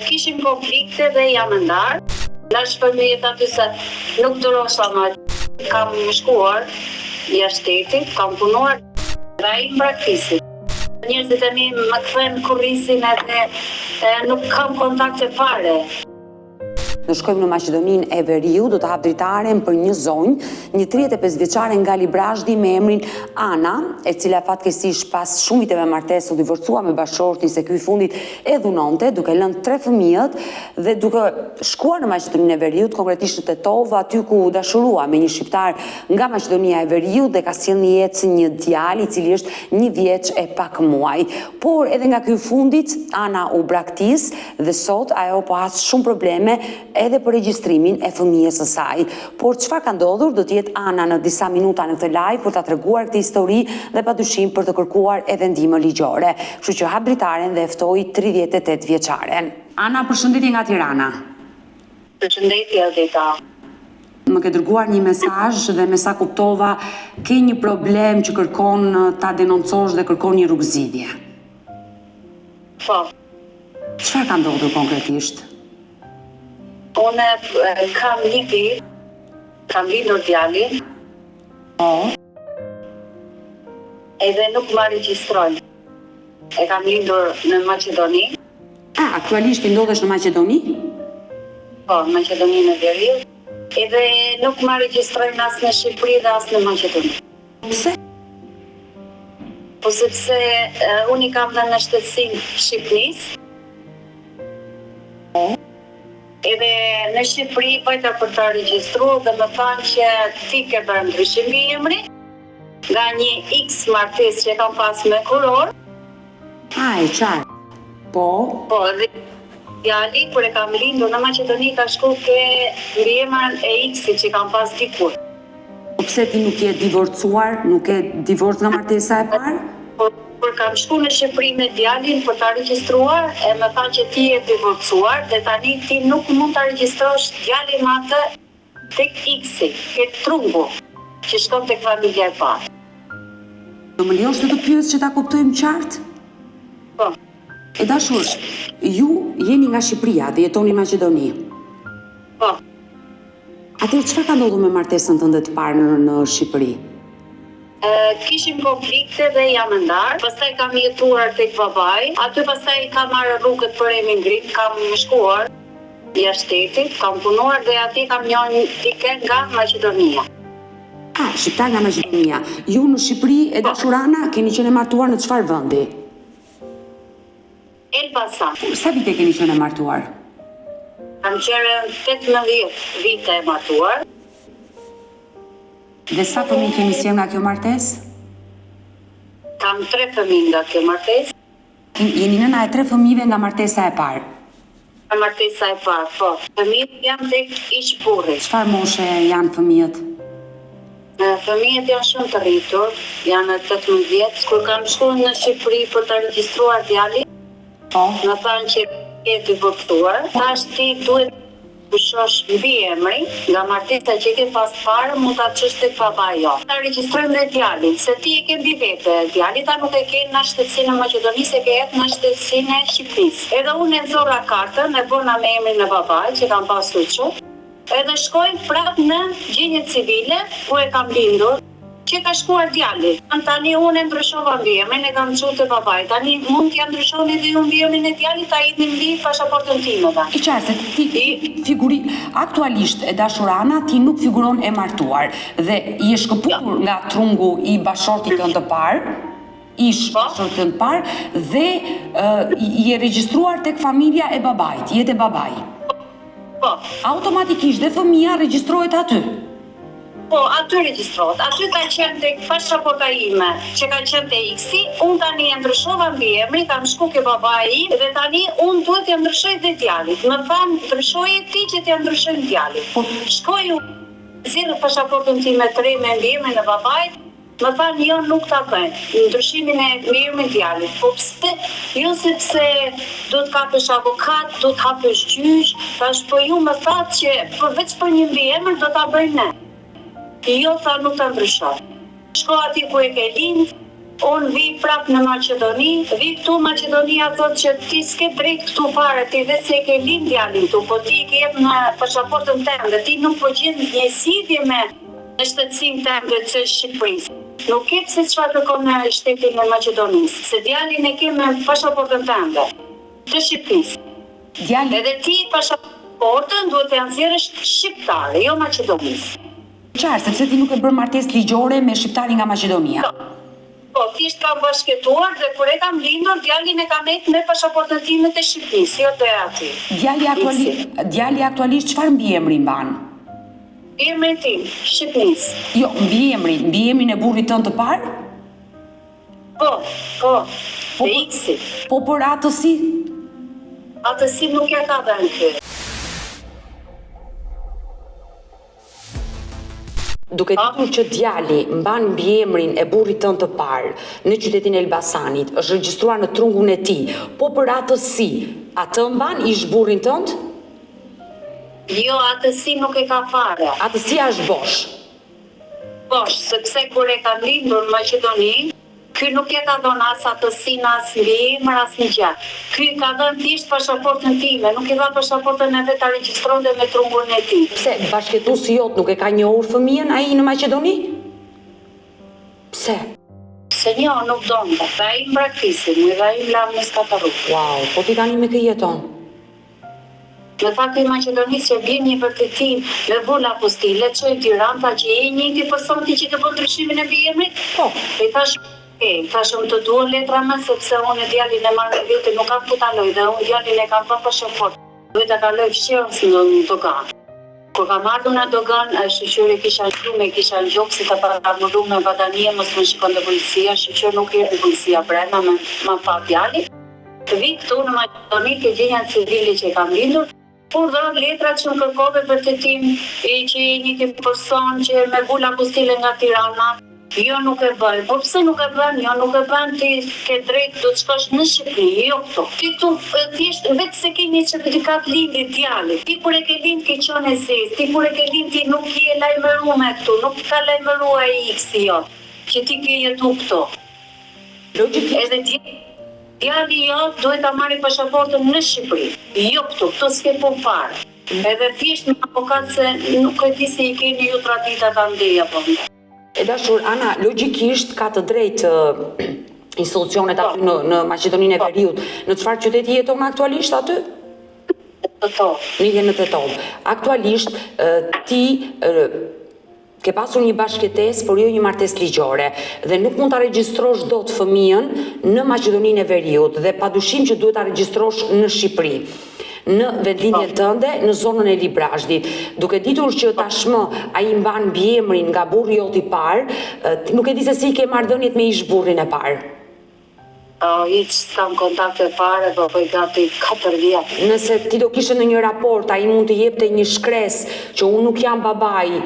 Kishim konflikte dhe jam ndarë. Lash fëmijët aty se nuk durosha më. Kam shkuar jashtë shtetit, kam punuar dhe ai praktisit. Njerëzit e mi më kthen kurrisin edhe nuk kam kontakte fare. Ne shkojmë në Maqedoninë e Veriut, do të hap dritaren për një zonjë, një 35 vjeçare nga Librazhdi me emrin Ana, e cila fatkeqësisht pas shumë viteve martesë u divorcua me bashorti se ky i fundit e dhunonte, duke lënë 3 fëmijët dhe duke shkuar në Maqedoninë e Veriut, konkretisht në Tetov, aty ku dashurua me një shqiptar nga Maqedonia e Veriut dhe ka sjellë në jetë një djalë i cili është 1 vjeç e pak muaj. Por edhe nga ky i fundit Ana u braktis dhe sot ajo po has shumë probleme edhe për regjistrimin e fëmijës së saj. Por çfarë ka ndodhur do të jetë Ana në disa minuta në këtë live për ta treguar këtë histori dhe padyshim për të kërkuar edhe ndihmë ligjore. Kështu që hap dritaren dhe ftoi 38 vjeçaren. Ana, përshëndetje nga Tirana. Përshëndetje Adeta. Më ke dërguar një mesazh dhe me sa kuptova ke një problem që kërkon ta denoncosh dhe kërkon një rrugëzidhje. Po. Çfarë ka ndodhur konkretisht? Unë kam 1 vit, kam lindur djalin. Po. Edhe nuk ma regjistrojnë. E kam lindur në Maqedoni. Aktualisht i ndodhesh në Maqedoni? Po, në Maqedoninë e Veriut. Edhe nuk ma regjistrojnë as në Shqipëri dhe as në Maqedoni. Pse? Po sepse unë i kam dhe në shtetësinë Shqipërisë. Edhe në Shqipëri vajta për ta regjistruar dhe më thanë që ti ke bërë ndryshim mbi emri nga një X martesë që kam pas me kuror. E qartë. Po. Po, dhe djali kur e kam lindur në Maqedoni ka shku ke mbi emrin e X-it që kam pas dikur. Po pse ti nuk je divorcuar, nuk ke divorc nga martesa e parë? Kur kam shku në Shqipëri me djalin për ta regjistruar, e më thanë që ti je divorcuar dhe tani ti nuk mund ta regjistrosh djalin me atë tek X-i, ke trungu, që shkon tek familja e parë. Do më lejosh të të pyes që ta kuptojmë qartë? Po. E dashur, ju jeni nga Shqipëria dhe jetoni në Maqedoni. Po. Atëherë çfarë ka ndodhur me martesën tënde të parë në Shqipëri? Kishim konflikte dhe jam ndarë, pastaj kam jetuar tek babai, aty pastaj kam marrë rrugët për emigrim, kam shkuar jashtë shtetit, kam punuar dhe aty kam njohur dikë nga Maqedonia. Shqiptar nga Maqedonia. Ju në Shqipëri e dashur Ana keni qenë martuar në çfarë vendi? Elbasan. Sa vite keni qenë martuar? Kam qenë 18 vite e martuar. Dhe sa fëmijë keni sjellë nga kjo martesë? Kam 3 fëmijë nga kjo martesë. Jeni nëna e 3 fëmijëve nga martesa e parë? Nga martesa e parë, po. Fëmijët janë tek ish burri. Çfarë moshe janë fëmijët? Fëmijët janë shumë të rritur, janë 18 vjeç. Kur kam shkuar në Shqipëri për ta regjistruar djalin, më thanë që je divorcuar. Tash ti duhet pushosh mbi emrin, nga martesa që ke pas parë, mund ta çosh tek babai jot. Ta regjistrojmë dhe djalin, se ti e ke mbi vete. Djali ta nuk e ke në shtetësinë e Maqedonisë, e ke jetë në shtetësinë e Shqipërisë. Edhe unë e nxorra kartën, e bëna me emrin e babait që kam pasur çu. Edhe shkoj prapë në gjendje civile ku e kam lindur, që ka shkuar djali. Tani unë e ndryshova mbi emrin, e kam çuar te babai. Tani mund t'ja ndryshoni edhe ju mbi emrin e djalit, ta jepni mbi pasaportën time. I qartë, ti aktualisht e dashur Ana, ti nuk figuron e martuar dhe i e shkëputur nga trungu i bashortit tënd të parë, bashortit tënd të parë dhe i e regjistruar tek familja e babait, jetë e babai. Po. Automatikisht dhe fëmia regjistrohet aty. Po, aty regjistrohet. Aty ka qenë tek pasaporta ime, që ka qenë te X-i, unë tani e ndryshova mbi emrin, kam shku ke babai dhe tani unë duhet t'ja ndryshoj dhe djalit. Më thanë, ndryshoje ti që t'ja ndryshoj djalit. Shkoj unë, zgjidh pasaportën time të re me mbi emrin e babait, më thanë jo nuk ta bëjnë, ndryshimin e mbi emrin djalit. Po pse? Jo sepse do të kapësh avokat, do të hapësh gjyq, tash po ju më thatë që përveç për një mbi emër do ta bëjnë ne. Jo, tha nuk ta ndryshoj. Shko ati ku e ke lind, unë vi prap në Maqedoni, vi këtu Maqedonia thot që ti s'ke drejt këtu fare, ti dhe se ke lind djalin këtu, po ti ke jep në pasaportën tënde, ti nuk po gjen një sidhje me në shtetësinë tënde të Shqipërisë. Nuk ke pse çfarë kërkon në shtetin e Maqedonisë, se djalin e ke me pasaportën tënde të Shqipërisë. Edhe ti pasaportën duhet të nxjerrësh shqiptare, jo Maqedonisë. Qartë, sepse ti nuk e bërë martesë ligjore me shqiptarin nga Maqedonia. Po, thjesht kam bashkëtuar dhe kur e kam lindur, djalin e kam heq me pasaportën time të Shqipërisë, jo të ati. Djali aktualisht çfarë mbiemri mban? Emrin tim, Shqipërisë. Jo, mbiemrin e burrit tënd të parë? Po, të X-it. Po për atësi? Atësi nuk ja ka dhënë ky. Duke ditur që djali mban mbiemrin e burrit tënd të parë në qytetin e Elbasanit, është regjistruar në trungun e tij, po për atësi, atë mban ish burrin tënd? Jo, atësi nuk e ka fare. Atësia është bosh. Bosh, sepse kur e ka lindur në Maqedoni, ky nuk e ka dhënë as atësinë, as mbiemër, as një gjë. Ky ka dhënë thjesht pasaportën time, nuk i dha pasaportën e vet ta regjistronte me trungun e tij. Pse bashkëtuesi jot nuk e ka njohur fëmijën ai në Maqedoni? Pse? Se një nuk donte. Ai mbraktisë, më dha i lam në skatarru. Wow, po ti tani me kë jeton? Në fakt i Maqedonisë që bën një vërtetim me vola apostile, çoj Tiranë, tha që e njëjti person ti që ke bën ndryshimin e mbiemrit? Po. I thashëm të duan letra më sepse unë djalin e marr me vete nuk kam ku ta loj dhe unë djalin e kam pa pasaport. Duhet ta kaloj fshirën në dogan. Kur kam ardhur në dogan, shoqëri kisha kisha gjokë si ta paramullu me badanie mos më shikon te policia, shoqëri nuk erdhi policia brenda më pa djalin. Të vi këtu në Maqedoni ke gjenja civile që e kam lindur, por dhënë letrat që më kërkove vërtetim që një person që me vula apostile nga Tirana. Jo nuk e bën, po pse nuk e bën? Jo nuk e bën, ti ke drejt do të shkosh në Shqipëri, jo këtu. Ti tu thjesht vetë se ke një certifikat lindje djalit. Ti kur e ke lind ke qenë zez, ti kur e ke lind ti nuk je lajmëruar me këtu, nuk ka lajmëruar ai X-i jo, që ti ke jetu këtu. Logjikisht edhe djali jo duhet ta marrë pasaportën në Shqipëri, jo këtu s'ke punë fare. Edhe thjesht në avokat se nuk e di se i keni ju traditat andej apo. E dashur, Ana, logjikisht ka të drejtë institucionet aty në Maqedoninë e Veriut. Në çfarë qyteti jeton aktualisht aty? Në Tetov. Aktualisht ti ke pasur një bashkëtesë, por jo një martesë ligjore dhe nuk mund ta regjistrosh dot fëmijën në Maqedoninë e Veriut dhe padyshim që duhet ta regjistrosh në Shqipëri. Në vendlindjen tënde në zonën e Librazhdit, duke ditur që tashmë ai mban mbiemrin nga burri jot i parë, nuk e di se si ke marrëdhëniet me ish burrin e parë. Hiç s'kam kontakte fare, po i gati 4 vjet. Nëse ti do kishe në një raport, ai mund të jepte një shkresë që unë nuk jam babai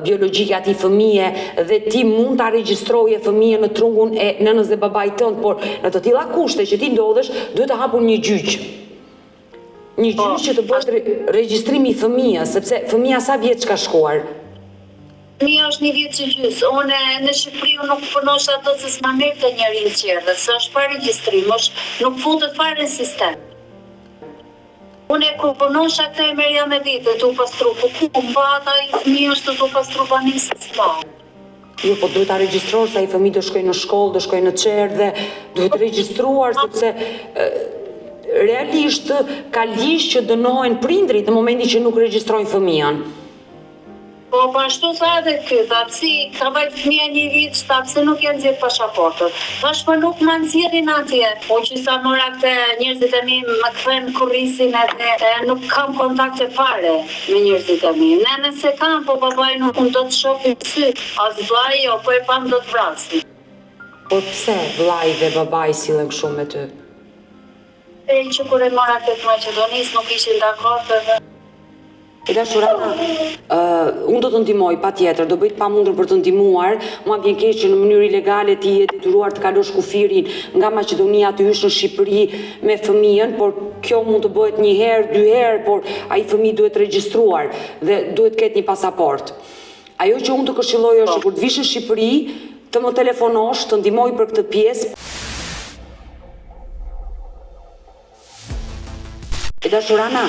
biologjik atij fëmije dhe ti mund ta regjistroje fëmijën në trungun e nënës dhe babait tënd, por në të tilla kushte që ti ndodhesh, duhet të hapur një gjyq. Një gjyq që të bëhet regjistrimi i fëmijës, sepse fëmija sa vjeç ka shkuar? Fëmija është 1 vjeç e gjys. Unë në Shqipëri nuk punosh ato se s'ma merrte njëri në qerdhe, se është pa regjistrim, nuk futet fare në sistem. Unë kur punosh atë e merja me vete, tu pastru, po ku mbata i fëmija është tu pastru banisë s'pa. Jo, po duhet ta regjistrosh, sa i fëmijë do shkojnë në shkollë, do shkojnë në qerdhe, duhet regjistruar sepse realisht ka ligj që dënohen prindrit në momentin që nuk regjistrojnë fëmijën. Po ashtu tha edhe ky, si ka vajt fëmija 1 vit, pse nuk janë nxjerr pasaportën. Thash po nuk na nxjerrin atje. Po që sa mora këtë njerëzit e mi më kthen kurrisin edhe nuk kam kontakte fare me njerëzit e mi. Nëse kam, po babai nuk do të shohim sy, as vllai jo, po e pam do të vrasin. Po pse vllai dhe babai sillen kështu me ty? Që kur e mora këtë Maqedonisë nuk ishin dakord edhe. E dashur Ana, unë do të ndihmoj patjetër, do bëj të pamundur për të ndihmuar. Mua vjen keq që në mënyrë ilegale ti je detyruar të kalosh kufirin nga Maqedonia të hysh në Shqipëri me fëmijën, por kjo mund të bëhet 1 herë, 2 herë, por ai fëmijë duhet regjistruar dhe duhet ketë një pasaport. Ajo që unë të këshilloj është që kur të vish në Shqipëri, të më telefonosh, të ndihmoj për këtë pjesë. E dashurana,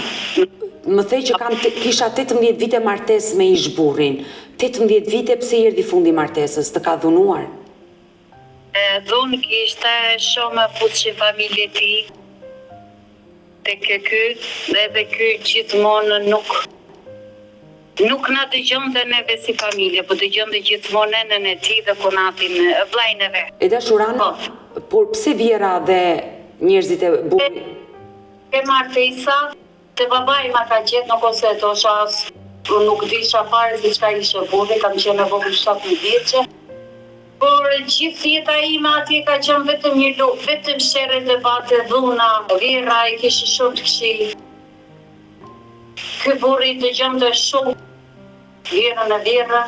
më thej që kisha 18 vite martesë me ish burrin. 18 vite pse i erdhi fundi martesës, të ka dhunuar? Dhunë kishte shumë fuqi familje ti, tek ky, edhe ky gjithmonë nuk na dëgjonte neve si familje, po dëgjonte gjithmonë nënën e tij dhe konatin vllajën e vet. E dashurana, por pse vjera dhe njerëzit e burrit? E martesa, te babai ma ka gjetë, nuk ose e tosha as, nuk disha fare se çka ishte burri, kam qenë e vogël 17 vjeçe. Por gjithë jeta ime atje ka qenë vetëm një luftë, vetëm sherrë, debate, dhuna, vjera, i kishte shumë të këqij. Ky burri dëgjonte shumë vjerën e vjera,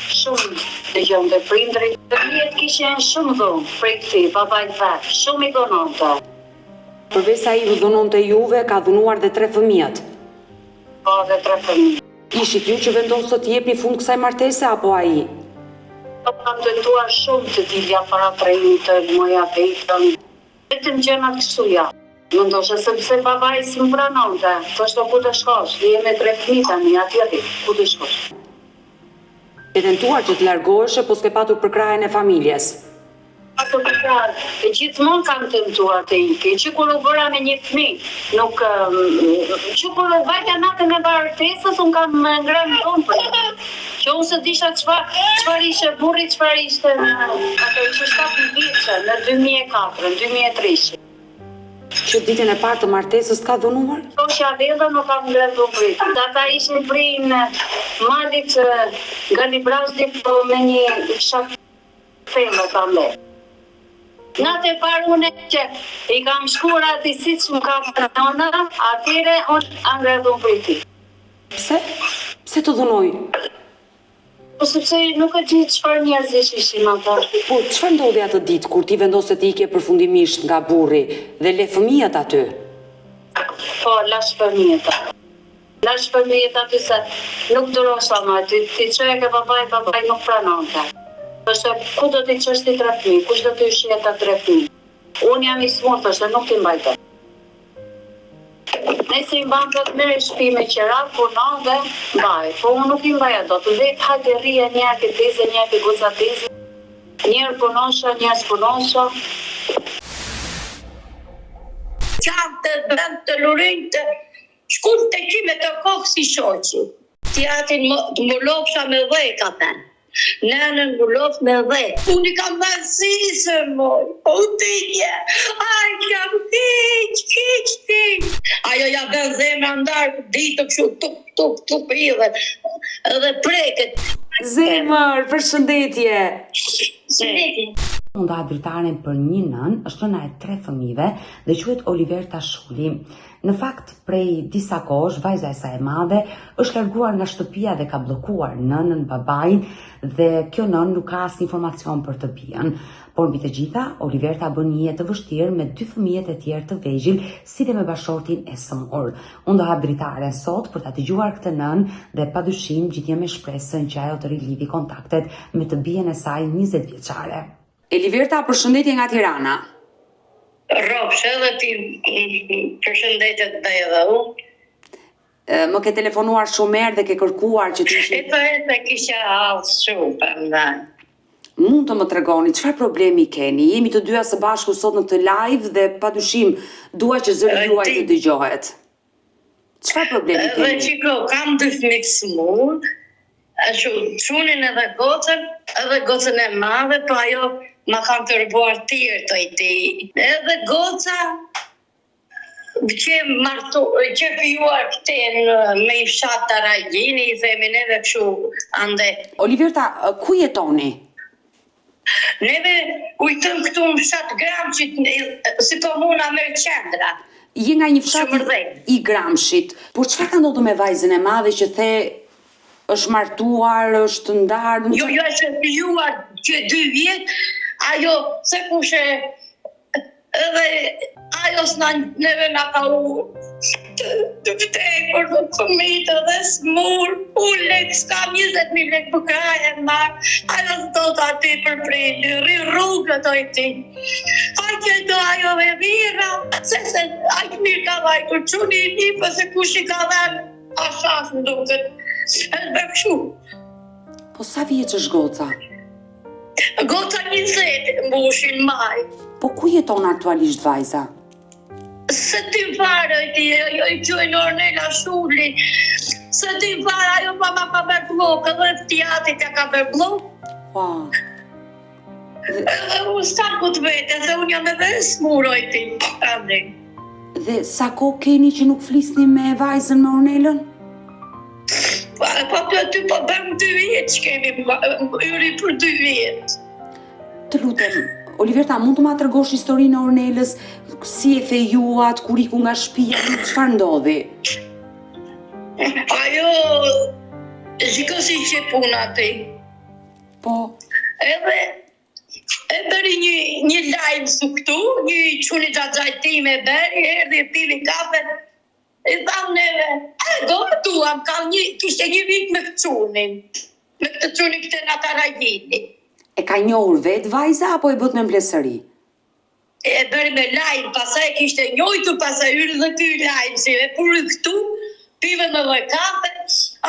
shumë dëgjonte prindrit. Fëmijët kishin shumë dhunë prej këtij, babait vet, shumë i dhunonte. Përveç sa i dhunonte juve, ka dhunuar dhe 3 fëmijët. Po, dhe 3 fëmijë. Ishit ju që vendosët të jepni fund kësaj martese apo ai? Kam tentuar shumë të dilja para trejnë të moja vetëm. Vetëm gjëna kështu ja. Më ndoshe sepse babai si më pranonte. Thoshte ku të shkosh, jemi 3 fëmijë tani atje, ku të shkosh. E tentuar që të largohesh, po s'ke patur përkrahjen e familjes. Ato përkrahje, e gjithmonë kam tentuar të iki, që kur u bëra me një fëmijë, nuk që kur u vajta natën e martesës, unë kam ngrënë tonë për që unë se disha çfarë ishte burri, çfarë ishte ato ishte 7 vjeçë në 2004, në 2003. Që ditën e parë të martesës ka dhunuar? Tosha vedha nuk kam ngrënë tonë për. Ata ishin prin malit Galibrazdi, po me një fshat thellë ta me. Natë e parë unë që i kam shkuar ati si që më kam nëna, atyre unë angredhun për ti. Pse? Pse të dhunoj? Po sepse nuk e di çfarë njerëzish ishin ata. Po, çfarë ndodhi atë ditë kur ti vendose të ikje përfundimisht nga burri dhe le fëmijët aty? Po, lash fëmijët aty. Lash fëmijët aty se nuk durosha më aty. Ti çoje ke babai nuk pranonte. Thoshte, ku do t'i çosh ti 3 fëmijë? Kush do t'i ushqej ata 3 fëmijë? Unë jam i smurë, thoshte, nuk t'i mbajte. Nëse i mban do të merr shtëpi me qira, punon dhe mbaj. Po unë nuk i mbaj ato. Të vetë hajde rrije njerë ke teze, njerë ke goca teze. Njerë punosha, njerë s'punosha. Qam të vend të lurin të shkull të kime të kohë si shoqi. Ti atin më lopsha me dhejka ten. Nënën më lof me dhejt. Unë i kam mësisë, moj. Po t'ike. Aj, kam hiq. Ajo ja bën zemra ndarë, ditë kështu, tup, edhe preket. Zemër, përshëndetje. Shëndetje. Unë dha dritaren për një nën, është nëna e 3 fëmijëve dhe quhet Oliverta Shuli. Në fakt, prej disa kohësh, vajza e saj e madhe është larguar nga shtëpia dhe ka bllokuar nënën, babain dhe kjo nën nuk ka asnjë informacion për të bijën. Por mbi të gjitha, Oliverta bën një jetë të vështirë me 2 fëmijët e tjerë të vegjël, si dhe me bashortin e sëmur. Unë do hap dritaren sot për ta dëgjuar këtë nën dhe padyshim gjithnjë me shpresën që ajo të rilidhi kontaktet me të bijën e saj 20 vjeçare. Oliverta, përshëndetje nga Tirana. Ropsh, edhe ti përshëndetet dhe edhe unë. Më ke telefonuar shumë herë dhe ke kërkuar që të E të kisha halë shumë për ndaj. Mund të më tregoni çfarë problemi keni? Jemi të dyja së bashku sot në të live dhe padyshim dua që zëri juaj të dëgjohet. Çfarë problemi keni? Edhe qiko, kam 2 fëmijë smur, çunin edhe gocën e madhe, po ajo ma kam të rëbuar tjerë të i ti. Edhe goca që fijuar këten me i fshat të rajgjini, i themi neve këshu ande. Oliverta, ku jetoni? Neve ujtëm këtu në fshat Gramshit, si komuna Merë Qendra. Je nga një fshat i Gramshit, por çfarë ka ndodhur me vajzën e madhe që the është martuar, është ndarë? Jo, është fijuar që 2 vjet, ajo se kushe edhe ajo neve nga ka u të vdekur, në fëmijë dhe smur, lek, s'kam 20.000 lek për kraje marë, ajo do të ati për prindi, rri rrugët oj ti. Aqe do ajo me vira, se aqë mirë ka vajtur, quni i një, pëse kush i ka dhenë, a shasë në duket, e bëkshu. Po sa vjeç është goca? Goca 20 mbushin maj. Po ku jeton aktualisht vajza? Se ti fare, i qojnë Ornela Shulli, se ti fare, ajo mama ka bërë blok, edhe ftiatit ja ka bërë blok. Pa. Edhe unë s'takut vete, se unë jam edhe smuroj ti. Dhe sa ko keni që nuk flisni me vajzën me Ornelën? Po ty po bëm 2 vjetë që kemi yri për 2 vjetë. Të lutem, Oliverta, mund të ma tregosh historinë e Ornelës, si e fejuat, kur iku nga shtëpia, çfarë ndodhi? Ajo, shiko si që puna ti. Po. Edhe, e bëri një live su këtu, një quni gjajtime e bëri, erdi e pili kafe, e thamë neve, gatuam, kishte një vit me këtë qunin, me këtë qunin këtë Natarajini. E ka njohur vetë vajza, apo e bët me mblesëri? E bëri me live, pasaj kishte njojtu, pasaj hyrë dhe ty live, si e puri këtu, pive me dhe kafe,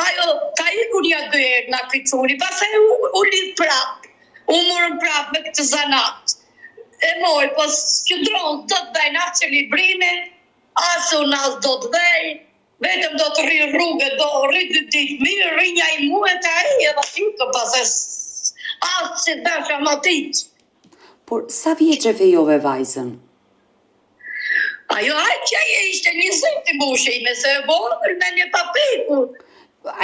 ajo ka ikur një 2 herë nga këtë quni, pasaj u lidh prap, u morën prap me këtë zanat. E moj, po s'qëndron, do të bëjnë asë që librine, asë unë asë do të bëjnë, vetëm do të rri rrugë, do rri të ditë mirë, rri një i muet e aji, edhe ty të pasaj asë që dasha më titë. Por sa vjeç e fejove vajzën? Ajo që ishte 20 i mbushime, se e vogël me një papiku.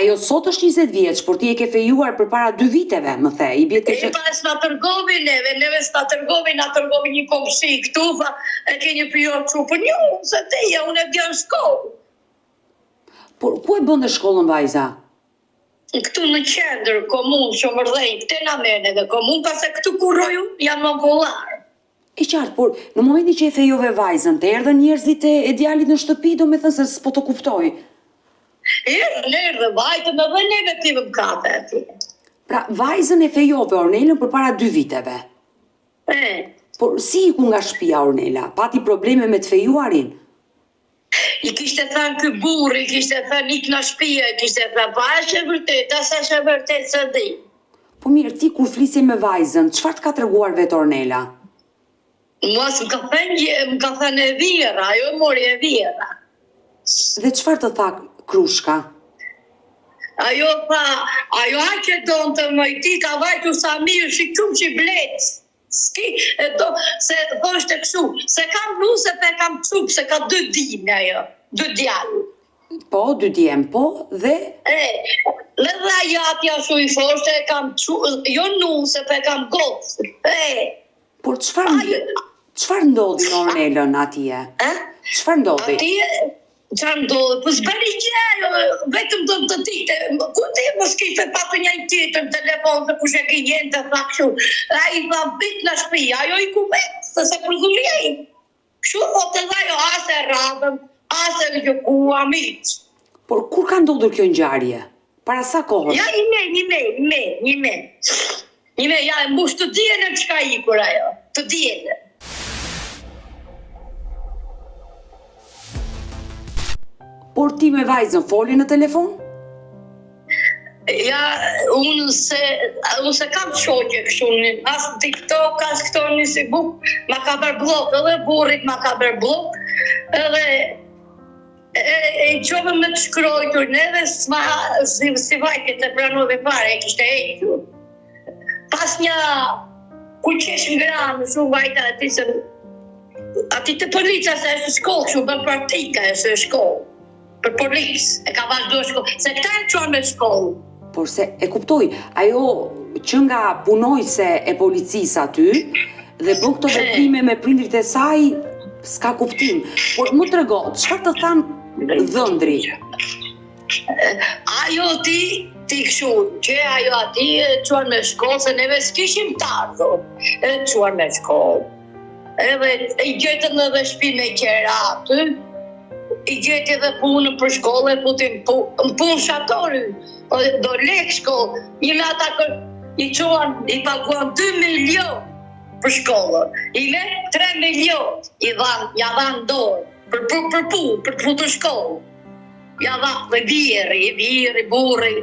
Ajo sot është 20 vjeç, por ti e ke fejuar përpara 2 viteve, më the. E pas na tërgovi neve s'na tërgovi, na tërgovi një komshi këtu, fa e ke një prior çupën ju, se teja, unë e bjën shkollë. Por ku e bënde shkollën vajza? Këtu në qendër, komunë, Shomërdhej, këte na mene dhe komunë, pas e këtu kuroju, janë më vollarë. E qartë, por në momentin që e fejove vajzën, të erdhën njerëzit e djalit në shtëpi, do me thënë se s'po të kuptoj. Erdhë, vajtëm edhe neve pivëm kafe atje. Pra, vajzën e fejove Ornelën përpara 2 viteve. Por si iku nga shtëpia Ornela? Pati probleme me të fejuarin? I kishte thënë ky burri, i kishte thënë ik në shtëpia, i kishte thënë pa është e vërtet, as është e vërtet se di. Po mirë, ti kur flisi me vajzën, çfarë të ka treguar vetë Ornela? Mua s'm ka thënë e vjera, ajo e mori e vjera. Dhe çfarë të tha Krushka? Ajo tha, ajo aqe donë të mëjti, ka vajtu sa mirë, shikum që i blecë. Ski, se thoshte kështu, se kam nu se pe kam qup, se ka 2 dime ajo, 2 djallë. Po, 2 djem, po, dhe? Dhe ajo atja shu i thoshte, kam qup, jo nu se pe kam gocë. Por çfarë ndodhi në Ornelën atje? Çfarë ndodhi? Çfarë ndodhi? Po s'bëri gjë, vetëm do të dite, ku ti mos kishte patë një tjetër në telefon se kush e gjenjën të tha kështu. Ai tha bit në shtëpi, ajo i ku vetë, se përzuria i. Kështu thotë dhe ajo, ase radhëm, ase gjokua miq. Por kur ka ndodhur kjo ngjarje? Para sa kohës? Ja, një me. Ja, mbush të dijen çka ikur ajo, të dijen. Por ti me vajzën foli në telefon? Ja, unë se kam shoqe kështu, as në TikTok, as këto në Facebook, ma ka bërë blok, edhe burrit ma ka bërë blok, edhe e qove me të shkrojtur, neve si vajket e pranove fare, e kishte hequr. Pas një kuqesh ngranë, shumë vajta ati të polica se është shkollë, shumë bën praktika e shkollë. Për policë, e ka vazhdo shkollë, se këta e qonë me shkollë. Por se, e kuptoj, ajo që nga punojse e policisë aty, dhe bën këto veprime me prindrit e saj, s'ka kuptim. Por më trego, çfarë të thanë dhëndri? Ajo ti këshu, që ajo ati e qonë me shkollë, se neve s'kishim të ardhur, e qonë me shkollë. Edhe i gjetën edhe shtëpi me qera aty, i gjeti dhe punën për shkollë, punë shatori, do lek shkollë, një me ata i paguan 2 milion për shkollën, i me 3 milion, ja dhanë dorë, për punë, për punë të shkollë, ja dhanë dhe vjeri, burri.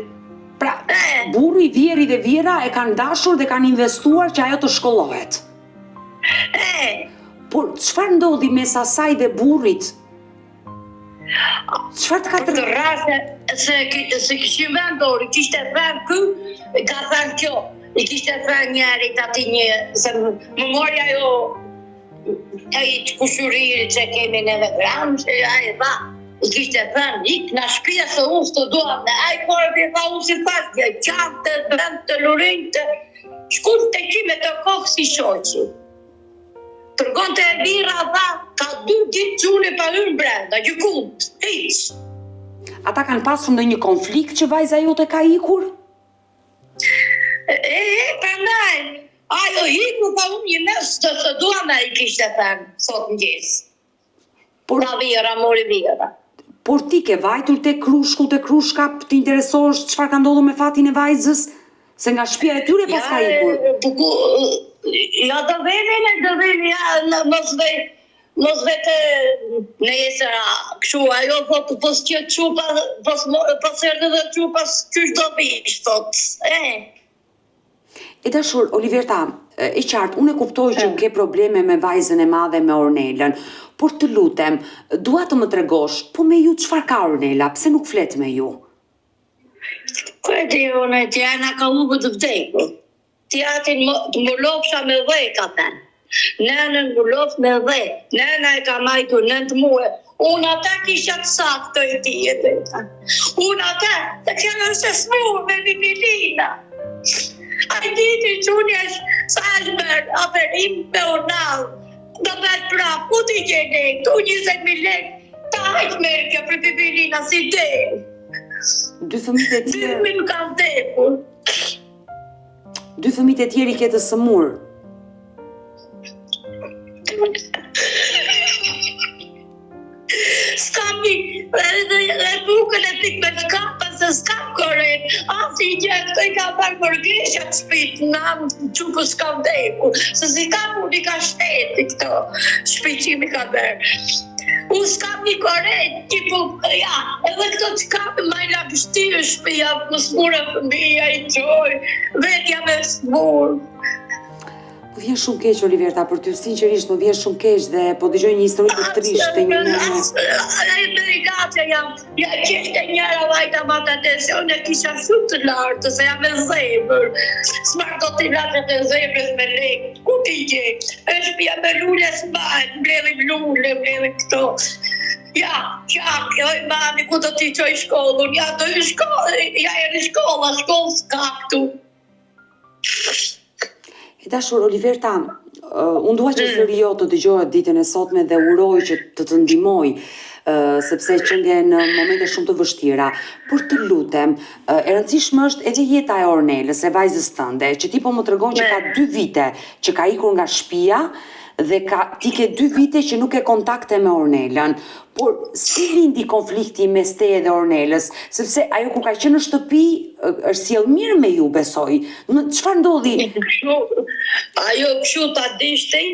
Pra, burri, vjeri dhe vjera e kanë dashur dhe kanë investuar që ajo të shkollohet. Por, çfarë ndodhi mes asaj dhe burrit? Çfarë të ka Për të rrasë, se këshim vendori, kishte thënë kë, ka thënë kjo, i kishte thënë njerit ati një, se më mori ajo, i të kushuriri që kemi neve gramë, që ajo dha, i kishte thënë, ik në shpia se unë të duam, dhe ajo kore të tha unë si thasë, qanë të vend të lurin të, shkull të kime të kohë si shoqi. Tërgon të e bira dha, ka 2 ditë që unë e pa unë brenda, gjykut, hiq. Ata kanë pasur ndonjë konflikt që vajza jote ka ikur? Prandaj, ajo hiku pa unë një mes të dua me i kishte thënë, sot në gjesë. Na vira, mori vira. Por ti ke vajtur te krushka, të interesosh çfarë ka ndodhur me fatin e vajzës? Se nga shtëpia e tyre pas ka ikur. Ja do veni, ja mos vete në jesëra, kështu, ajo thotë, pos që qupa, pos erdhe dhe qupa, qysh do vish, thotë, E dashur, Oliverta, e qartë, unë e kuptoj që ke probleme me vajzën e madhe me Ornelën, por të lutem, dua të më tregosh, po me ju çfarë ka Ornela, pse nuk flet me ju? Ku e di unë, t'ja na ka humbur të vdekur. T'jatin më lopsha me dhe, ka thënë. Nënën më lof me dhe, nëna e ka majtur 9 muaj. Unë ata kisha të sakto i tjetë. Unë ata të kena se smurë me Milina. A i diti që unë jeshtë sa është bërë aferim me Ornal. Do vetë prapë, ku t'i gjene, tu 20.000 lekë, ta hajtë merë kjo për Milina si delë. 2 fëmijët e tjerë. 2 nuk kam tepur. 2 fëmijët e tjerë i ke të sëmurë. S'kam një, dhe bukën e tik me t'kapën, se s'kam korejt. Asi i gjithë, të i ka parë mërgrisha të shpitë, në amë që për s'kam deku. Se si kam unë i ka shteti këto, shpiqimi ka bërë. Unë s'kam një korejt, tipo, ja, edhe këto që kam ma i lapështirë shpia, më smurë fëmija i qoj, vetja me smurë. Më vjen shumë keq, Oliverta, për ty sinqerisht më vjen shumë keq dhe po dëgjoj një histori të trishtë një nënë. Amerikacja jam, ja kishte njëra vajta ma të atension, e kisha shumë të lartë, se jam e zemër. S'marë do t'i latët e zemrës me lekë, ku t'i gjekë? E shpia me lulle s'bajt, mbledhim lulle, mbledhim këto. Ja, qak, oj mami, ku do t'i qoj shkollën? Ja, do i shkollë, ja e në shkolla, shkollë s'ka këtu. E dashur, Oliverta, unë dua që zëri jo të dëgjohet ditën e sotme dhe uroj që të ndihmoj, sepse që nge në momente shumë të vështira. Por të lutem, e rëndësishme është edhe jeta e Ornelës, e vajzës tënde, që ti po më tregon që ka 2 vite që ka ikur nga shtëpia dhe ti ke 2 vite që nuk e kontakte me Ornelën. Por si lindi konflikti mes teje dhe Ornelës, sepse ajo kur ka qenë në shtëpi është sjell mirë me ju, besoj. Çfarë ndodhi? Ajo kështu ta dishtej,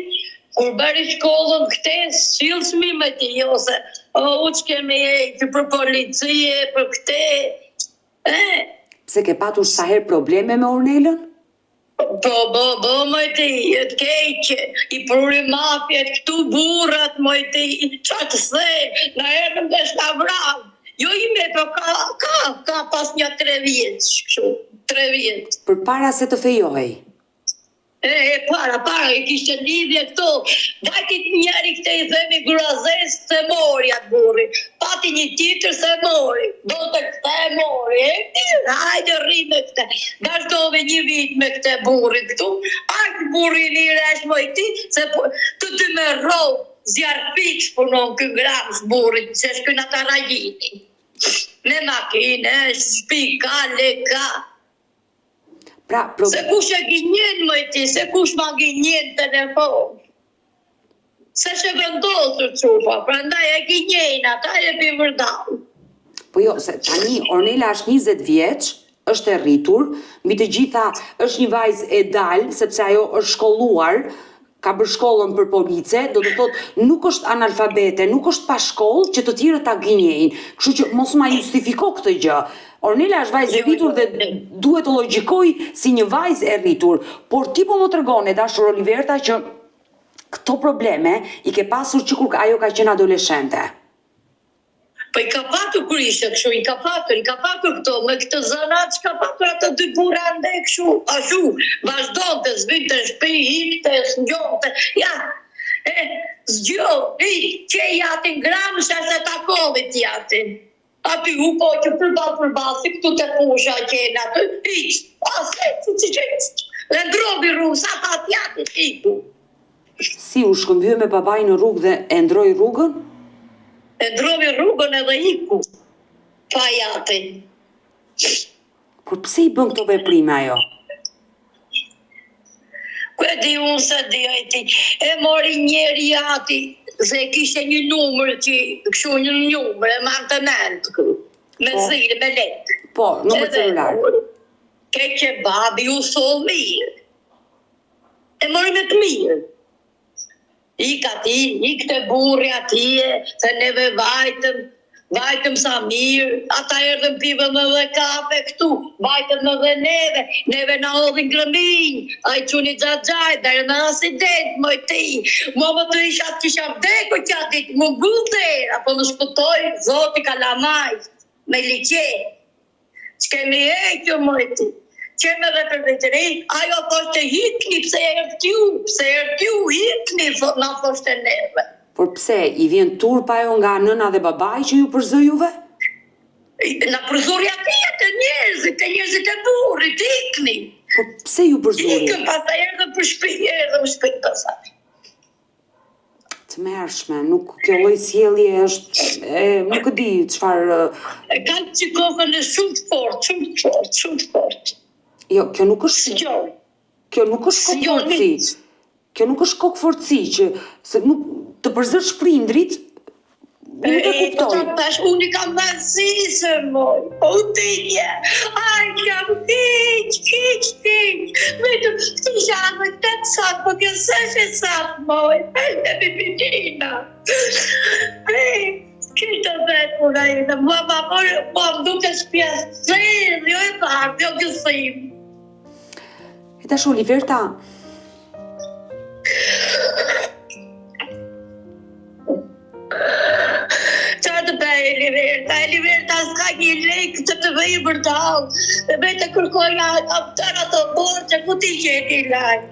kur bëri shkollën këte, sjellshmi me ti, ose u që kemi ejtë për policie, për këte. Pse ke patur sa herë probleme me Ornelën? Po, më ti, të keqe, i pruri mafjet, këtu burrat, më ti, qa të thej, në erën dhe shta vram. Jo ime, po ka pas një 3 vjetë, kështu, 3 vjetë. Për para se të fejohej? Para, i kishte lidhje këto. Dajtit njeri këte i themi grazes se mori atë burri. Pati një tjetër se mori. Do të këte e mori. Hajde rime këte. Dashdove 1 vit me këte burri këtu. Ajtë burri një resh mojti, se të ty me rovë. Zjarë pikës punon kë gramës burrit, se shkëna të rajini. Me makine, shpika, leka. Se kush e gjinjen, mëjti, se kush ma gjinjen telefon. Se që vendosur qupa, prandaj e kinjejnë, ata e për vërdau. Po jo, se tani Ornela është 20 vjeç, është e rritur, mbi të gjitha është një vajzë e dalë, sepse ajo është shkolluar, ka bërë shkollën për police, do të thotë nuk është analfabete, nuk është pa shkollë që të tjerë ta gënjejnë. Kështu që mos ma justifiko këtë gjë. Ornela është vajzë e rritur dhe duhet të logjikoj si një vajzë e rritur, por ti po më tregone, dashur Oliverta, që këto probleme i ke pasur që kur ajo ka qenë adoleshente. Po i ka patur kur ishte kështu, i ka patur këto, me këtë zanat që ka patur ato dy burra ndaj kështu, ashtu, vazhdonte, zvinte në shtëpi, hipte, s'ngjonte, ja, zgjo, që jatin gramë, se se takovit jatin. Aty u po që përbal, si këtu të pusha qenë aty, dhe ndrobi rrugë, sa pat jatit, iku. Si u shkëmbye me babaj në rrugë dhe e ndroi rrugën? E ndrovi rrugën edhe iku, pa jati. Por pse i bën këto veprime ajo? Ku e di unë se di ajti, e mori njeri jati, se kishte një numër që, kështu një numër, e marrë të mentë, me zilë, me letë. Po, numër celular. Ke që babi u sol mirë. E mori me të mirë. Ikte burri atije, se neve vajtëm sa mirë, ata erdhën pive me dhe kafe këtu, vajtëm me dhe neve na hodhin grëminj, a i quni gjagjaj, dhe në asident, moj ti, më të isha të kisha vdeku që atit, më gullder, apo më shpëtoj, zoti kalamaj, me liqe, që kemi kjo moj ti. Qeme dhe për vetëri, ajo thoshte hikni, pse ertju, hikni, na thoshte neve. Por pse, i vjen turpa ajo nga nëna dhe babaj që ju përzë juve? Na përzurja të njerëzit e burrit, hikni. Por pse ju përzuri? Hikën, pastaj erdhe për shpinë, pastaj. Të mërshme, nuk kjo lloj sjellje është, nuk e di çfarë. Kanë që kokën e shumë fort. Jo, kjo nuk është kokëforci. Kjo nuk është kokëforci që se nuk të përzësh prindrit, nuk e kuptoj. Unë i kam mësisë, moj. O tije, kam hiq. Vetëm të shanë 8 sakë, po kjo seshe sakë, moj. E pipitina. Kishtë vetë puna i dhe më duke shpjesë zërë, jo e parë, jo gësim. E tash Oliverta, qa të bëj Eliverta s'ka një lejkë që të bëj për talë, dhe bëj të kërkojnë aftara të borë që ku ti qeti lajë.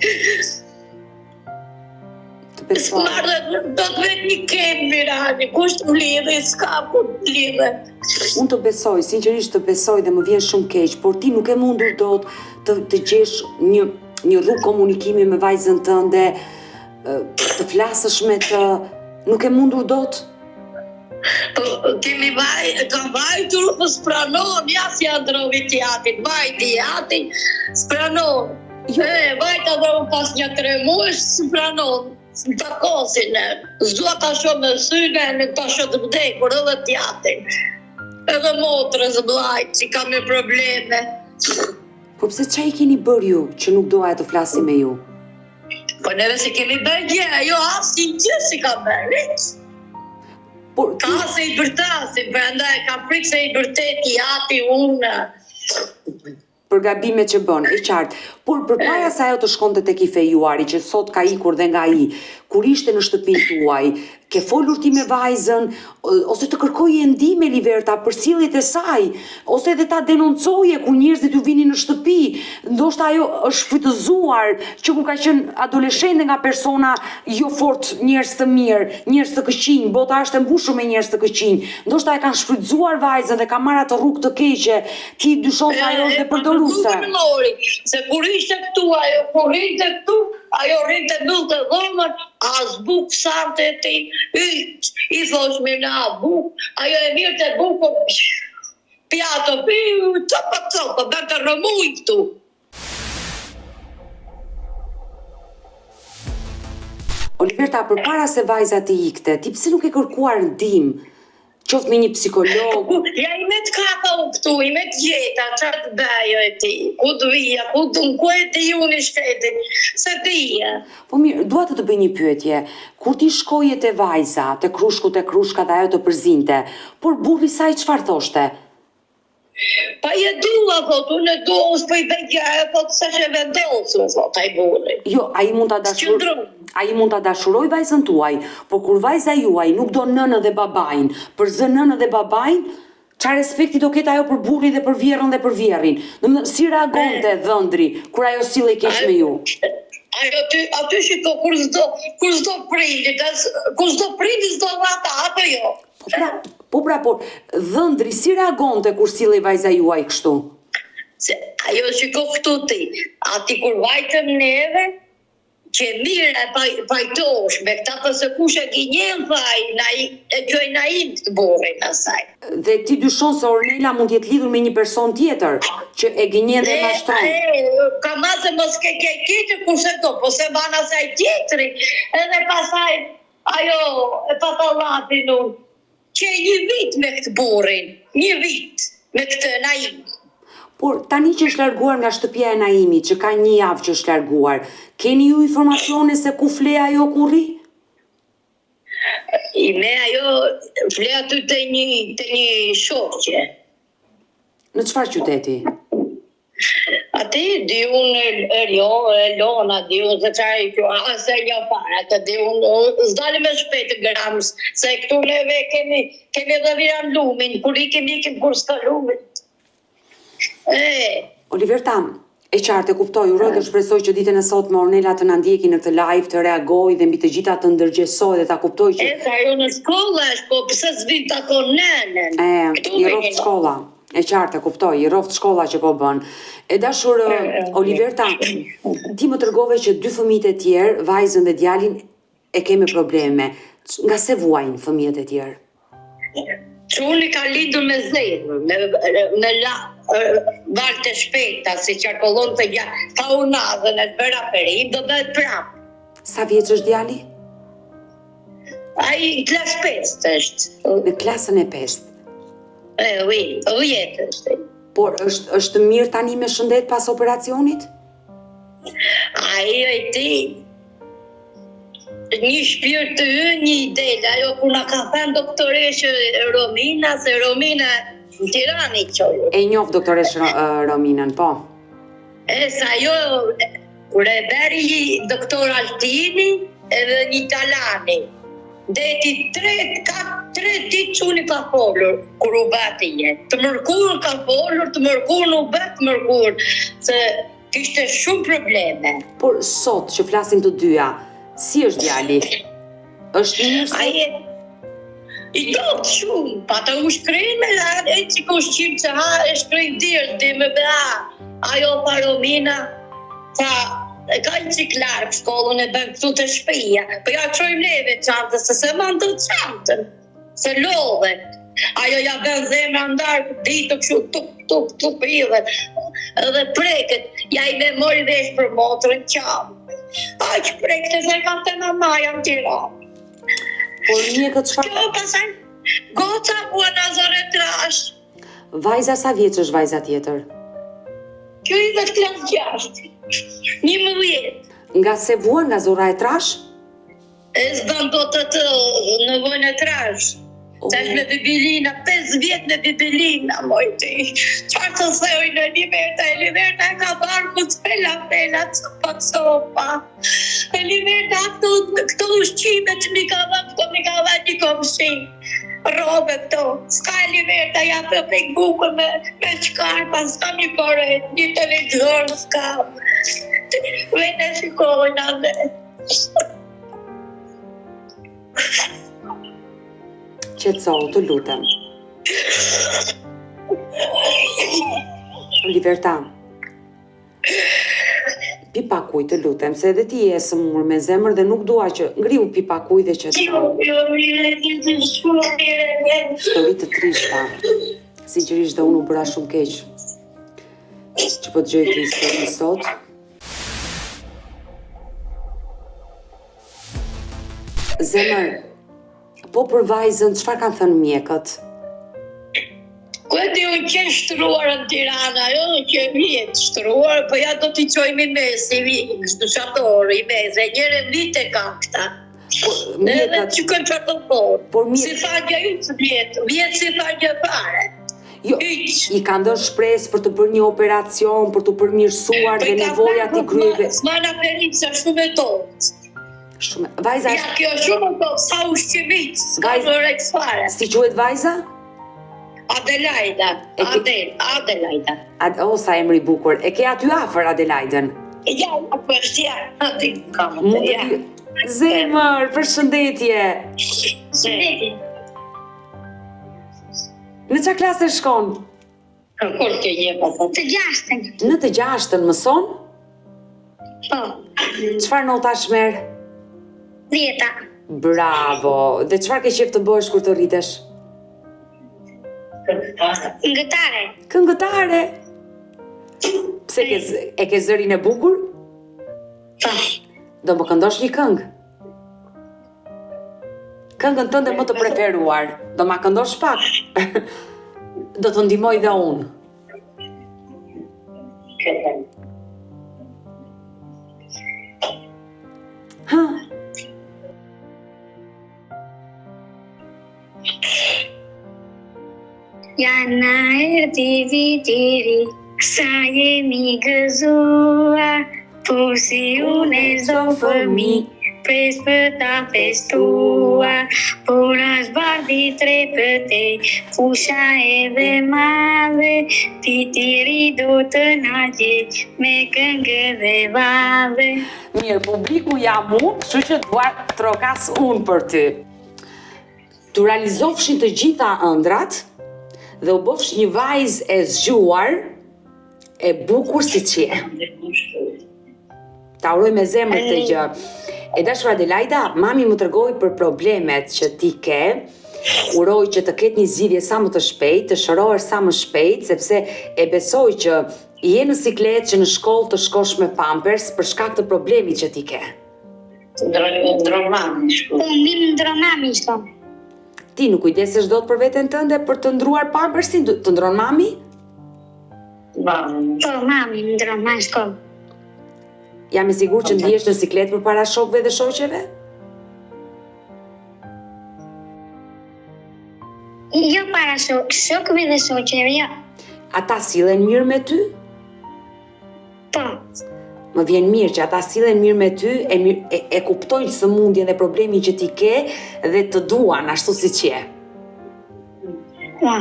Do të vetë një kemë mirani, kusht më lidhe, s'ka ku të lidhe. Unë të besoj, sinqerisht të besoj dhe më vjen shumë keq, por ti nuk e mundur dot të gjesh një rrugë komunikimi me vajzën tënde, të flasësh me të, nuk e mundur dot? Kam vajtur, po s'pranon, ja si androvi t'jatit, vajti jatin, s'pranon. Vajta dhe unë pas një 3 muesh, s'pranon. Më të kosin e, s'dua ta shoh me syne, në ta shoh të vdekur edhe t'jatin. Edhe motrës blajt që ka me probleme. Po pse qa i keni bërë ju që nuk doja të flasi me ju? Po neve se kemi bërë gjë, ajo asin gjë si ka bërë. Ka se i bërtasin, përndaj ka frikë se i bërtet i ati unë. Për gabimet që bën, e qartë. Por përpara se ajo të shkonte tek i fejuari, që sot ka ikur dhe nga i, kur ishte në shtëpinë tuaj, ke folur ti me vajzën, ose të kërkoje ndihmë Eliverta për sjelljet e saj, ose edhe ta denoncoje kur njerëzit ju vinin në shtëpi, ndoshta ajo është frytëzuar që kur ka qenë adoleshente nga persona jo fort njerëz të mirë, njerëz të këqinj, bota është e mbushur me njerëz të këqinj, ndoshta e kanë shfrytzuar vajzën dhe ka marrë atë rrugë të keqe, ti dyshon se ajo është përdoruese. Se kur ishte këtu ajo, kur rinte këtu, ajo rinte bëllte dhomën, as buk sante ti, i thosh me na buk, ajo e mirë të bukën, pjato, copa, bërë të rëmuj këtu. Oliverta, përpara se vajza të ikte, ti pse nuk e kërkuar ndihmë? Qoftë me një psikolog? Ja i me të kapa u këtu, i me të gjeta, qatë të bëjo e ti, ku të vija, ku e të ju një shtetin, se të ija. Po mirë, dua të bëj një pyetje. Kur ti shkoje te vajza, te krushka dhe ajo të përzinte, por burri i saj çfarë thoshte? Pa je dua, thot, unë e dua, unë s'poj bëjkja, thot, se që vendosë, thot, ai burri. Jo, ai mund ta dashuroj vajzën tuaj, por kur vajza juaj nuk do nënën dhe babain, për zë nënën dhe babain, çfarë respekti do ketë ajo për burrin dhe për vjerrën dhe për vjerrin? Domethënë, si reagonte dhëndri kur ajo sillej keq me ju? Aty shiko, kur s'do prindi, s'do vata, apo jo? Por dhëndri si reagonte kur sillej vajza juaj kështu? Se ajo shiko këtu ti, ati kur vajtëm neve, që mirë e pajtosh me këta përse kush e gjenjen e gjoj naim të burrin asaj. Dhe ti dyshon se Ornela mund t'jetë lidhur me një person tjetër, që e gjenjen dhe mashtron? Ka masë mos ke tjetër kurse do, po se ban asaj tjetëri, edhe pasaj ajo e patallatin unë, që një vit me këtë burrin, një vit me këtë naim. Por tani që është larguar nga shtëpia e Naimit, që ka një javë që është larguar, keni ju informacione se ku fle ajo ku rri? Me ajo fle aty të një shoqe. Në çfarë qyteti? Ati di unë Elona, di unë se qaj kjo, ase një para, të di unë, s'dali me shpejtë grams, se këtu neve kemi dhe viran lumin, kur ikim kur s'ka lumin. Oliverta, e qartë e kuptoj, uroj dhe shpresoj që ditën e sot me Ornela të na ndjeki në këtë live, të reagoj dhe mbi të gjitha të ndërgjesoj dhe ta kuptoj që... Sa jo në shkolla është, po pëse s'vin të ako nënën. I roft shkolla, e qartë e kuptoj, i roft shkolla që po bën. E dashur, Oliverta, ti më tërgove që 2 fëmijët e tjerë, vajzën dhe djalin, e keme probleme. Nga se vuajnë fëmijët e tjerë? Quni ka lindur me zedhë, me vartë e shpejta, si qarkollon të ka unazën e të bëra perim, do bëhet prapë. Sa vjeç është djali? Ai klas 5 është. Në klasën e 5? Vjetë është. Por është mirë tani me shëndet pas operacionit? Ai e ti, një shpirt të një idele, ajo ku na ka thënë doktoreshë Romina, se Romina në Tirani qojë. E njoh doktoreshë Rominën, po. Sa jo, kur e beri doktor Altini edhe një Talani, deti 3 ditë që unë ka folur, kur u bati jetë. Të mërkur ka folur, të mërkur nuk bet të mërkur, se kishte shumë probleme. Por sot që flasim të dyja, si është djali? Është mirë sot? I do të shumë, pa të u shkrin me lade, që ku shqip që ha, e shkrin dirë, dhe me bëha. Ajo pa Romina, e ka një ciklar për shkollën e bëjmë këtu të shpija, për ja qojmë neve qantës, se më ndë qantën, se lodhe. Ajo ja bën zemra ndarë, ditë kështu, tuk, idhe, edhe preket, ja i me mori vesh për motrën qamë. Aq preket e se ka të mamaja në Tiranë. Por një këtë çfarë? Kjo pasaj, goca bua në zore trash. Vajza sa vjeç është vajza tjetër? Kjo i dhe klas 6, 11. Nga se vua nga zora e trash? E s'bën do të nevojnë e trash. Sa është me bibilina, 5 vjet me bibilina, mojti. Qarë të thejoj në Eliverta e ka barku të pela, copa. Eliverta, këto ushqime që mi ka dhe një komësi. Robe këto, s'ka Eliverta, ja të pek buke me shkarpa, s'ka një koret, një televizor, s'ka. Vete shikojnë ande. Qetësohu, të lutem. Oliverta, pi pak ujë, të lutem, se edhe ti je sëmur me zemër dhe nuk dua që ngriu pi pak ujë dhe qetësohu. Histori të trishta. Sinqerisht dhe unë u bëra shumë keq që po dëgjoj këtë histori sot. Zemër, po për vajzën, çfarë kanë thënë mjekët? Këti unë që shtruar në Tirana, jo që vjetë shtruar, po ja do t'i qojmë i mes, në shatorë, i mes, e njëre vite kam këta. Edhe që kënë qatorë, si fagja ytë vjetë si fagja fare. Jo, i kanë dhënë shpresë për të bërë një operacion, për të përmirësuar dhe nevojat i kryeve. S'mana perim se shumë e tonë. Vajza ja, kjo shumë e tonë, sa ushqimit, s'ka në reksfare. Si quhet vajza? Adelaida, Adelaida. O, sa emri bukur. E ke aty afër Adelaidën? Ja, përshja, aty kam të ja. Zemër, përshëndetje. Shëndetje. Në çfarë klase shkon? Kur të jepa? Të 6-ën. Në të 6-ën mëson? Po. Çfarë notash merr? 10. Bravo. Dhe çfarë ke qejf të bësh kur të rritesh? Këngëtare. Këngëtare? Pse e ke zërin e bukur? Po. Do më këndosh një këngë? Këngën tënde më të preferuar. Do ma këndosh pak? Do të ndihmoj dhe unë. Jana erdi vitiri, sa jemi gëzuar, por si unë zdo fëmi, pres për ta festuar, por as bardhi trepëte, fusha edhe madhe, titiri do të na gjeq me këngë dhe vadhe. Mirë, publiku jam unë, kështu që dua trokas unë për ty. Tu realizofshin të gjitha ëndrat, dhe u bofsh një vajzë e zgjuar, e bukur si qje. Ta uroj me zemër të gjë. E dashur Adelaida, mami më tregoi për problemet që ti ke, uroj që të ketë një zgjidhje sa më të shpejt, të shërohesh sa më shpejt, sepse e besoj që je në siklet që në shkollë të shkosh me Pampers për shkak të problemit që ti ke. Ndromami shko. Unë ndromami shko. Ti nuk kujdesesh dot për veten tënde për të ndruar Pampersin, të ndron mami? Po, mami ndron ma shko. Jam e sigurt që ndihesh në siklet përpara shokëve dhe shoqeve? Jo para shokëve dhe shoqeve, jo. Ata sillen mirë me ty? Po. Më vjen mirë që ata sillen mirë me ty, e kuptojnë sëmundjen dhe problemin që ti ke dhe të duan ashtu siç je. Po.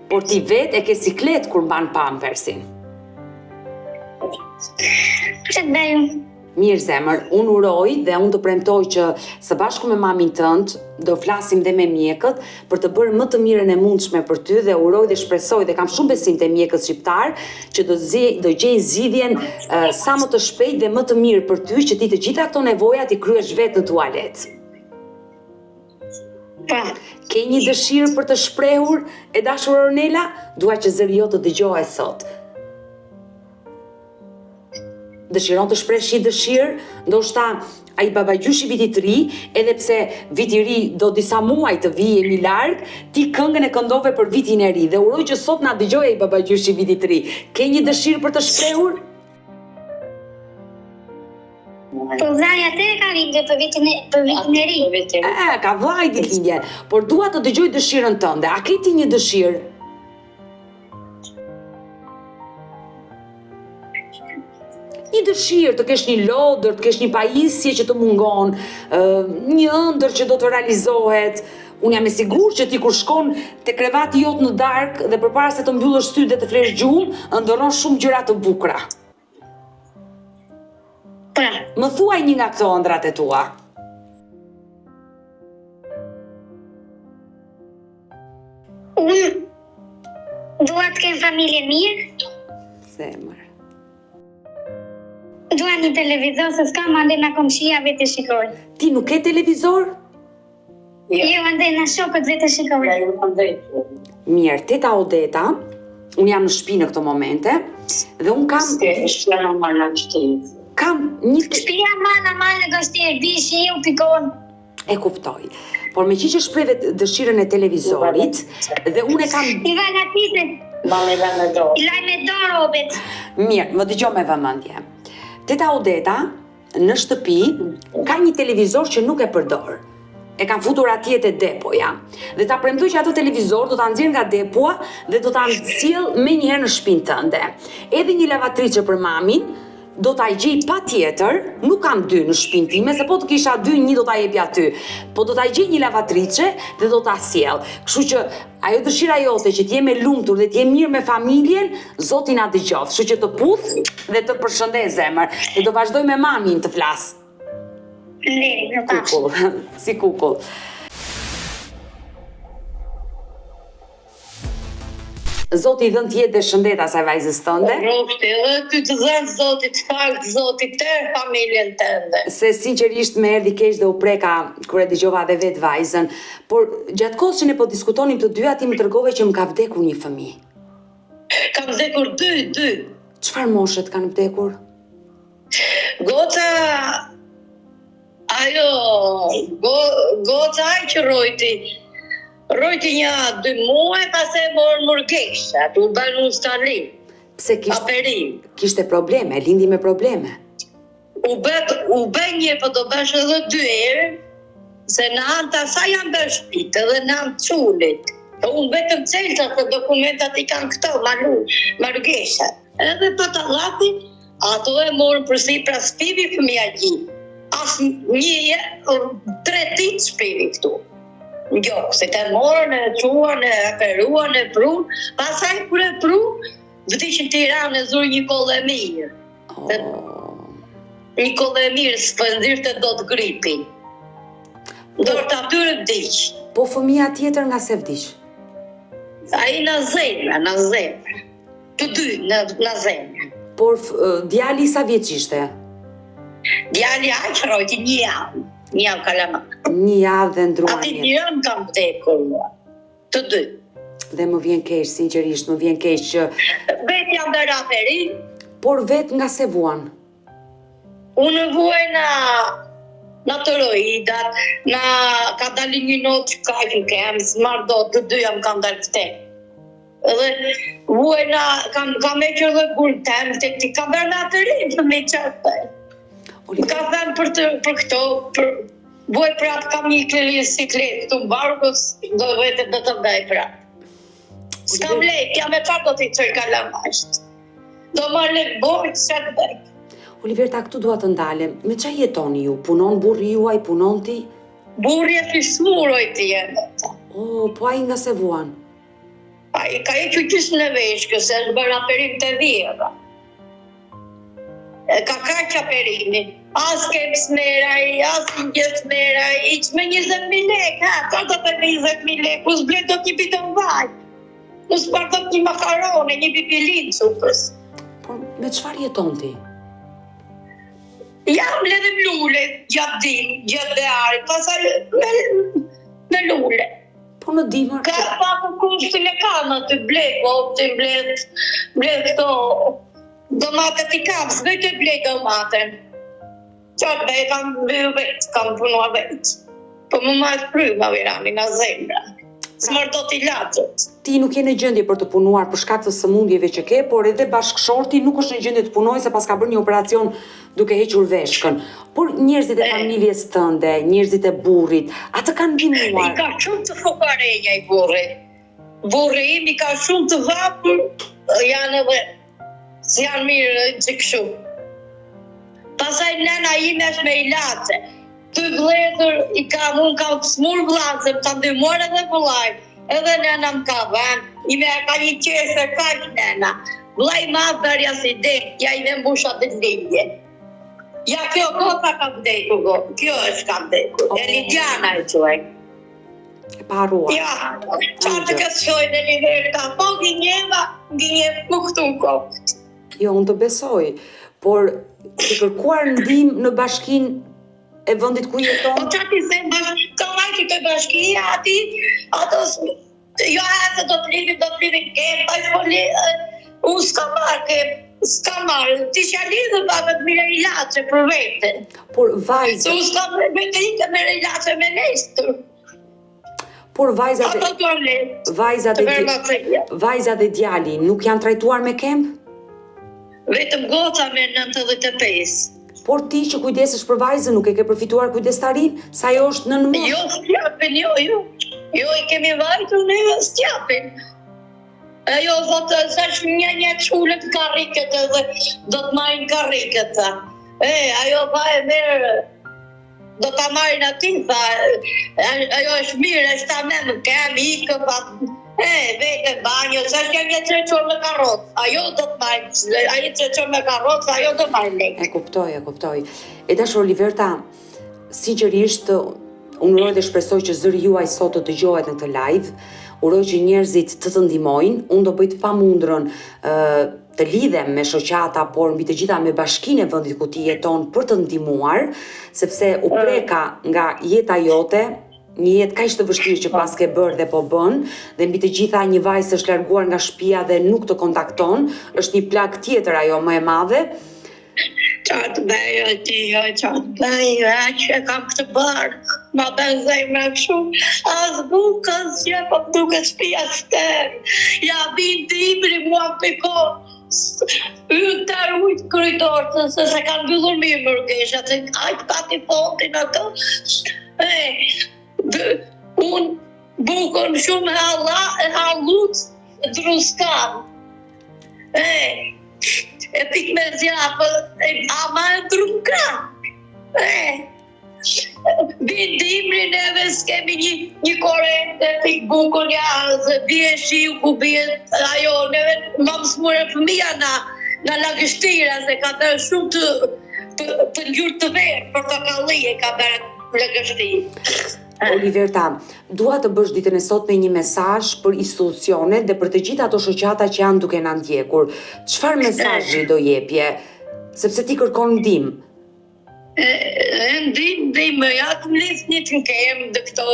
Por ti vet e ke siklet kur mban Pampersin. Që të bëjmë? Mirë zemër, unë uroj dhe unë të premtoj që së bashku me mamin tënd do flasim dhe me mjekët për të bërë më të mirën e mundshme për ty dhe uroj dhe shpresoj dhe kam shumë besim te mjekët shqiptar që do gjejnë zgjidhjen sa më të shpejt dhe më të mirë për ty që ti të gjitha këto nevojat i kryesh vetë në tualet. Po. Ke një dëshirë për të shprehur e dashur Ornela? Dua që zëri jote të dëgjohet sot. Dëshiron të shpresh një dëshirë, ndoshta ai babagjyshi vitit ri, edhe pse viti ri do disa muaj të vijemi larg, ti këngën e këndove për vitin e ri dhe uroj që sot na dëgjoj ai babagjyshi vitit ri. Ke një dëshirë për të shprehur? Po vllaja te ka lindje për vitin e ri. Ka vllai ditëlindje, por dua të dëgjoj dëshirën tënde. A ke ti një dëshirë? Një dëshirë, të kesh një lodër, të kesh një pajisje që të mungon, një ëndër që do të realizohet. Unë jam e sigurt që ti kur shkon te krevati jot në darkë dhe përpara se të mbyllësh sytë dhe të flesh gjumë, ëndërron shumë gjëra të bukura. Po. Më thuaj një nga këto ëndrat e tua. Unë dua të kem familje mirë. Zemër. Dua një televizor se s'kam ande na komshia vetë shikoj. Ti nuk ke televizor? Jo, ande na shokët vetë shikoj. Mirë, teta Odeta, unë jam në shtëpi në këto momente dhe unë kam kam një Shtëpia mana në gështirë, bishi u pikon. E kuptoj. Por me që shpreve dëshirën e televizorit, dhe unë e kam... I va në tite. I laj me dorë, robet. Mirë, më dëgjoj me vëmendje. Teta Odeta, në shtëpi, ka një televizor që nuk e përdor. E kanë futur atje te depoja. Dhe ta premtoj që ato televizor do ta nxjerr nga depoja dhe do ta sjell menjëherë në shtëpinë tënde. Edhe një lavatriçe për mamin, do ta gjej patjetër, nuk kam dy në shtëpinë time, se po të kisha dy, një do ta jepja aty. Po do ta gjej një lavatriçe dhe do ta sjell. Kështu që ajo dëshira jote që të jem e lumtur dhe të jem mirë me familjen, Zoti na dëgjoft. Kështu që të puth dhe të përshëndes zemër. Dhe do vazhdoj me mamin të flas. Kukull, si kukull. Zoti i dhënë të jetë dhe shëndet asaj vajzës tënde. Rofti, edhe ty të dhënë Zotit, falë Zotit të familjen tënde. Se sinqerisht me erdhi keq dhe u preka kur e dëgjova edhe vetë vajzën, por gjatë kohës që ne po diskutonim të dyja ti më tregove që më ka vdekur një fëmijë. Kam vdekur dy. Çfarë moshet kanë vdekur? Goca, goca ai që rojti një 2 muaj, pas e morë mërgesha, të bërë në stalim. Pse kishte probleme, lindi me probleme? U bë një, po do bësh edhe 2 herë, se në anë të sa janë bërë shpit, edhe në anë të qulit. Unë vetëm celta të dokumentat i kanë këto, mërgesha. Edhe për të dhati, ato e morën përsi pra spivi fëmija gjithë. Asë një 3 ditë shpivi këtu. Jo, se të morën, e quan, e aperuan, e prun, pasaj kur e prun, vëtishën Tiranë e zurë një kollë e mirë. Një kollë e mirë së pëndirë do të gripin. Dorë të atyre vdishë. Po fëmija tjetër nga se vdishë? A i në zemra. Të dy në zemra. Por djali sa vjeç ishte? Djali aqë rojti një javë kalamak. Një javë dhe ndruan jetë. Ati një javë kam vdekur, të dy. Dhe më vjen keq, sinqerisht, më vjen keq që... Vetë jam bërë aperin. Por vetë nga se vuan? Unë vuaj në toroidat, ka dalin një notë që ka që kem, s'marrë do të dy jam kam dalë vdekur. Edhe vuaj kam e që dhe kur tem, kam bërë në aperin të me qatë. Ka thënë për këto, vuaj prapë kam një klelin siklet, këtu më barkës, do vete do të bëj prapë. S'kam lejt, jam e qarë do t'i qërë kalamasht. Do marrë lejt bojt, që të bëj. Oliverta, këtu dua të ndalem, me qa jetoni ju? Punon burri juaj, punon ti? Burri e fismuroj ti jenë. Po ai nga se vuan? Ai ka e që qysë në veshkë, se është bërë aperim të dhjera. Ka që aperimi. As kem smeraj, as një smeraj, iq me 20.000 lek, ka të të 20.000 lek, us ble do t'i bitën vaj. Us par do t'i makarone, një pipilin supës. Por me qëfar jeton ti? Jam ledhe m'lule, gjatë din, gjatë dhe ari, pasaj me lule. Po në dimër... Ka pak në kushtin e kam aty bleko, të mbledh këto domatet i kam, s'bëj të blej domaten. Qatë dhe kam bëjë vetë, kam punua vetë. Po më majtë pryma virani në zemra. S'mër do t'i latët. Ti nuk je në gjendje për të punuar për shkak të sëmundjeve që ke, por edhe bashkëshorti nuk është në gjendje të punojë se pas ka bërë një operacion duke hequr veshkën. Por njerëzit e familjes tënde, njerëzit e burrit, atë kanë ndihmuar. I ka shumë të fokarenja i burri. Burri im i ka shumë të vapur, janë edhe, si janë mirë që këshu. Pasaj nëna ime është me ilace. Të vletër i kam, unë kam smur vlasëm, të ndimor edhe vëllaj. Edhe nëna më ka vënë, ime ka një qesë, ka që nëna. Vëllaj ma bërja si dekë, ja ime mbusha të lindje. Ja kjo gota ka vdekur, kjo është ka vdekur. Elidiana e quaj. E paruar. Ja, qatë të kësë shojnë e Liberta, po gjinjeva më këtu në kokët. Jo, unë të besoj, por të kërkuar ndim në bashkin e vendit ku jeton? Po qati se ka majtë të bashkia ati, ato jo se do të lidin kemë, pa i shpoli, unë s'ka marrë kemë, s'ka marrë, ti që lidhë babet me relace për vete. Por vajza... Tu s'ka me të ike me relace me nestër. Por vajzat e djali nuk janë trajtuar me kemp? Vetëm goca me 95. Por ti që kujdesesh për vajzën nuk e ke përfituar kujdestarin, sa ajo është në moshë? Jo, s'japin, jo. Jo, i kemi vajtur në s'japin. Ajo thotë, sash një çullet karriket edhe do të marrin karriket. Ajo pa e merë, do ta marrin aty, tha, ajo është mirë, është ta me kem, ikë, pa, vete banjo, sash një treqor me karrot, ajo do të marrin, ajo treqor me karrot, ajo do të marrin lek. E kuptoj. E dashur Oliverta, sinqerisht, unë uroj dhe shpresoj që zëri juaj sot të dëgjohet në këtë live, uroj që njerëzit të ndihmojnë, unë do bëj të pamundrën të lidhem me shoqata, por mbi të gjitha me bashkinë e vendit ku ti jeton për të ndihmuar, sepse u preka nga jeta jote, një jetë kaq të vështirë që pas ke bërë dhe po bën, dhe mbi të gjitha një vajzë është larguar nga shtëpia dhe nuk të kontakton, është një plagë tjetër ajo më e madhe. Qatë bëjë ti, qatë bëjë, që kam këtë barkë, ma bën zemra shumë, as bukës që po duke shpia stërë, ja vinë të imri mua pikon, Ynë të ujtë koridorë, se kanë mbyllur mirë mërgesha, se ajtë pati fontin ato. Unë bukën shumë halluc druskam. E pik me zjapë, ama e drunkam. Bindimri neve s'kemi një korente, pik bukën jazë, bje shiu ku bje ajo, neve më mësmure fëmija na lagështira, se ka bërë shumë të njërë të verë, për të kallie ka bërë lagështirë. Oliverta, dua të bësh ditën e sot me një mesazh për institucionet dhe për të gjitha ato shoqata që janë duke na ndjekur. Çfarë mesazhi do jepje? Sepse ti kërkon ndihmë. Ndihmë, ja të më lisë një që në kemë dhe këto,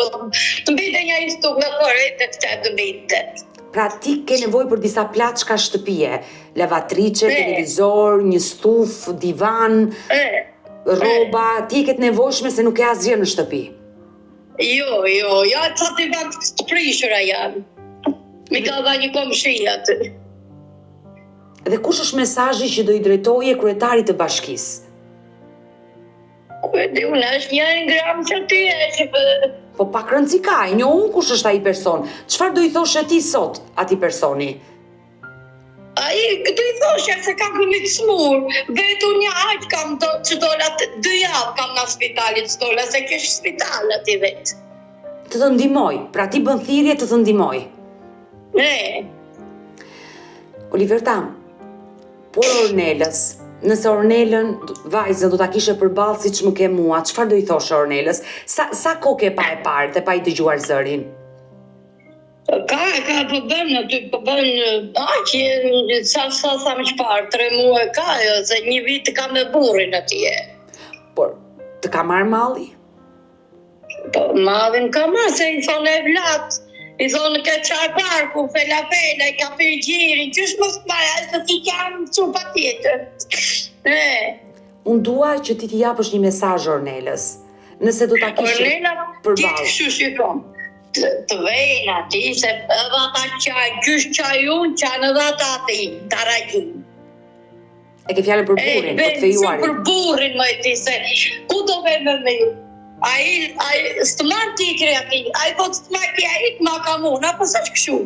të mbite një istuk me korete këta të mbite. Pra ti ke nevojë për disa plaçka shtëpie, lavatriçe, televizor, një stuf, divan, rroba, ti ke të nevojshme se nuk ke asgjë në shtëpi. Jo, ja të divan të prishura janë. Mi ka dha një komshi aty. Dhe kush është mesazhi që do i drejtoje kryetarit të bashkisë? Unë është një gram që ti e Po pak rëndësi ka, e njohun kush është ai person. Çfarë do i thoshe ti sot atij personi? Ai do i thoshe se kam këmit smur, vetu një aq kam që dola 2 javë kam në spitalit s'dola, se kesh spital ati vetë. Të ndihmoj, pra ti bën thirrje të ndihmoj. Oliverta, por Ornelës, nëse Ornelën, vajzën do ta kishe përballë siç më ke mua, çfarë do i thoshe Ornelës? Sa kohë ke pa e parë dhe pa i dëgjuar zërin? Ka po bën aty, po bën aq, sa më çfarë, 3 muaj ka, se një vit ka me burrin atje. Por të ka marrë malli? Po mallin ka marrë, se i thonë e vlat. I thonë ke qaj parku, fela, i ka për gjirin, qysh mos marrë, se ti kam çupa tjetër. Unë dua që ti t'i japësh një mesazh Ornelës. Nëse do ta kishe përballë. Ornela, ti kështu shikon. Të vejnë ati, se edhe ata qaj, qysh qaj unë, qanë edhe ata ati, tarajin. E ke fjallën për burrin, për të fejuarin. Për burrin, më e ti, se ku do vejnë me ju? Ai s'të marrë ti kreati, ai po të marrë ti ai të ma ka muna, apo sa që këshu?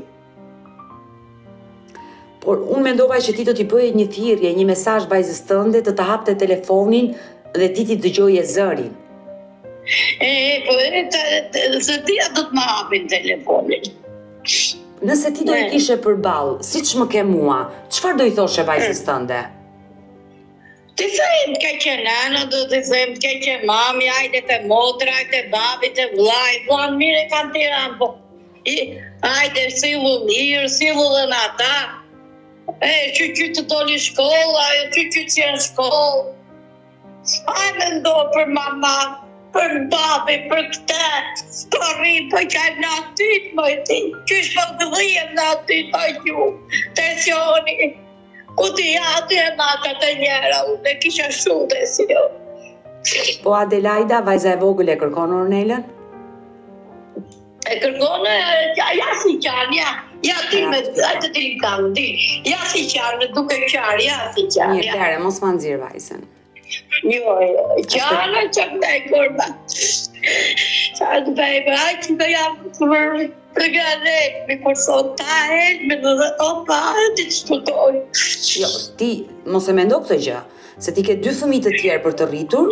Por unë mendova që ti do t'i bëje një thirrje, një mesazh vajzës tënde të të hapte telefonin dhe ti t'i dëgjoje zërin. Po se tia do të ma hapin telefonin. Nëse ti do i kishe përballë, siç më ke mua, çfarë do i thoshe vajzës tënde? Ti thejmë të keqe nana, do të thejmë të keqe mami, ajde të motra, ajde babi, të vlaj, vlanë mire kanë Tiranë, po. Ajde sillu mirë, sillu dhe në ata. Që të doli shkollë, ajo që që jenë shkollë. Ajme ndo për mama, për babi, për këte, s'korri, për qajmë në atyt, më e ti. Qysh për gëdhijem në atyt, a ju, tensioni. Ku ti ati e matat e njera, unë e kisha shumë dhe si jo. Po Adelaida, vajza e vogël e kërkon Ornelën? E kërkone, ja si qanë, ja ti me të ti kanë, ja si qanë, duke qarë, ja si qanë. Mirë, Tere, mos ma nxirr vajzën. Jo, qanë që të bëj kurba. Qa të bëj, aj që të jam për gërët, me kërson ta e, me në dhe opa, ti të shputoj. Jo, ti mos e mendo këtë gjë, se ti ke 2 fëmijë të tjerë për të rritur,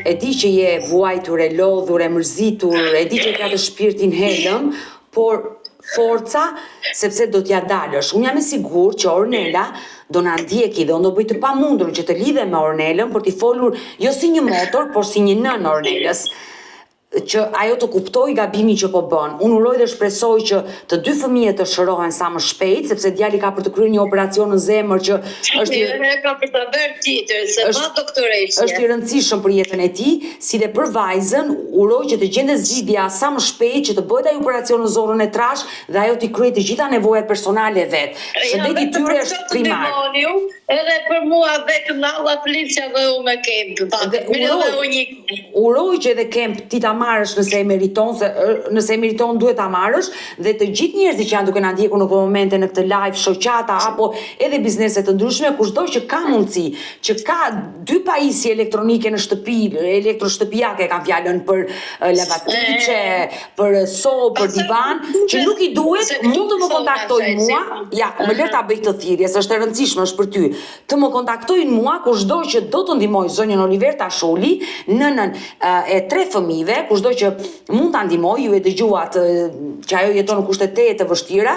e di që je vuajtur, e lodhur, e mërzitur, e di që ka të shpirtin helëm, por forca, sepse do t'ja dalësh. Unë jam e sigurt që Ornela do na ndjeki dhe unë do bëj të pamundur që të lidhem me Ornelën për t'i folur jo si një motor, por si një nën Ornelës, që ajo të kuptoj gabimin që po bën. Unë uroj dhe shpresoj që të 2 fëmijët të shërohen sa më shpejt, sepse djali ka për të kryer një operacion në zemër që është ka për të bërë tjetër, se ma doktoreshje. Është i rëndësishëm për jetën e tij, si dhe për vajzën, uroj që të gjendet zgjidhja sa më shpejt, që të bëhet ai operacion në zonën e trash dhe ajo të kryej të gjitha nevojat personale vet. Shëndeti i tyre është primar. Edhe për mua vetëm në Allah Felicia dhe u me kemp. Uroj që edhe kemp ti ta marrësh nëse e meriton, se nëse e meriton duhet ta marrësh, dhe të gjithë njerëzit që janë duke na ndjekur në këtë momente në këtë live, shoqata apo edhe biznese të ndryshme, kushdo që ka mundësi, që ka 2 pajisje elektronike në shtëpi, elektroshtëpiake kanë fjalën për lavatriçe, për sobë, për divan, që nuk i duhet, mund të më kontaktojnë mua, ja, më lër ta bëj këtë thirrje, se është e rëndësishme, është për ty. Të më kontaktojnë mua kushdo që do të ndihmoj zonjën Oliver Tashuli, nënën e 3 fëmijëve, kushdo që mund ta ndihmoj, ju e dëgjuat që ajo jeton në kushte të vështira,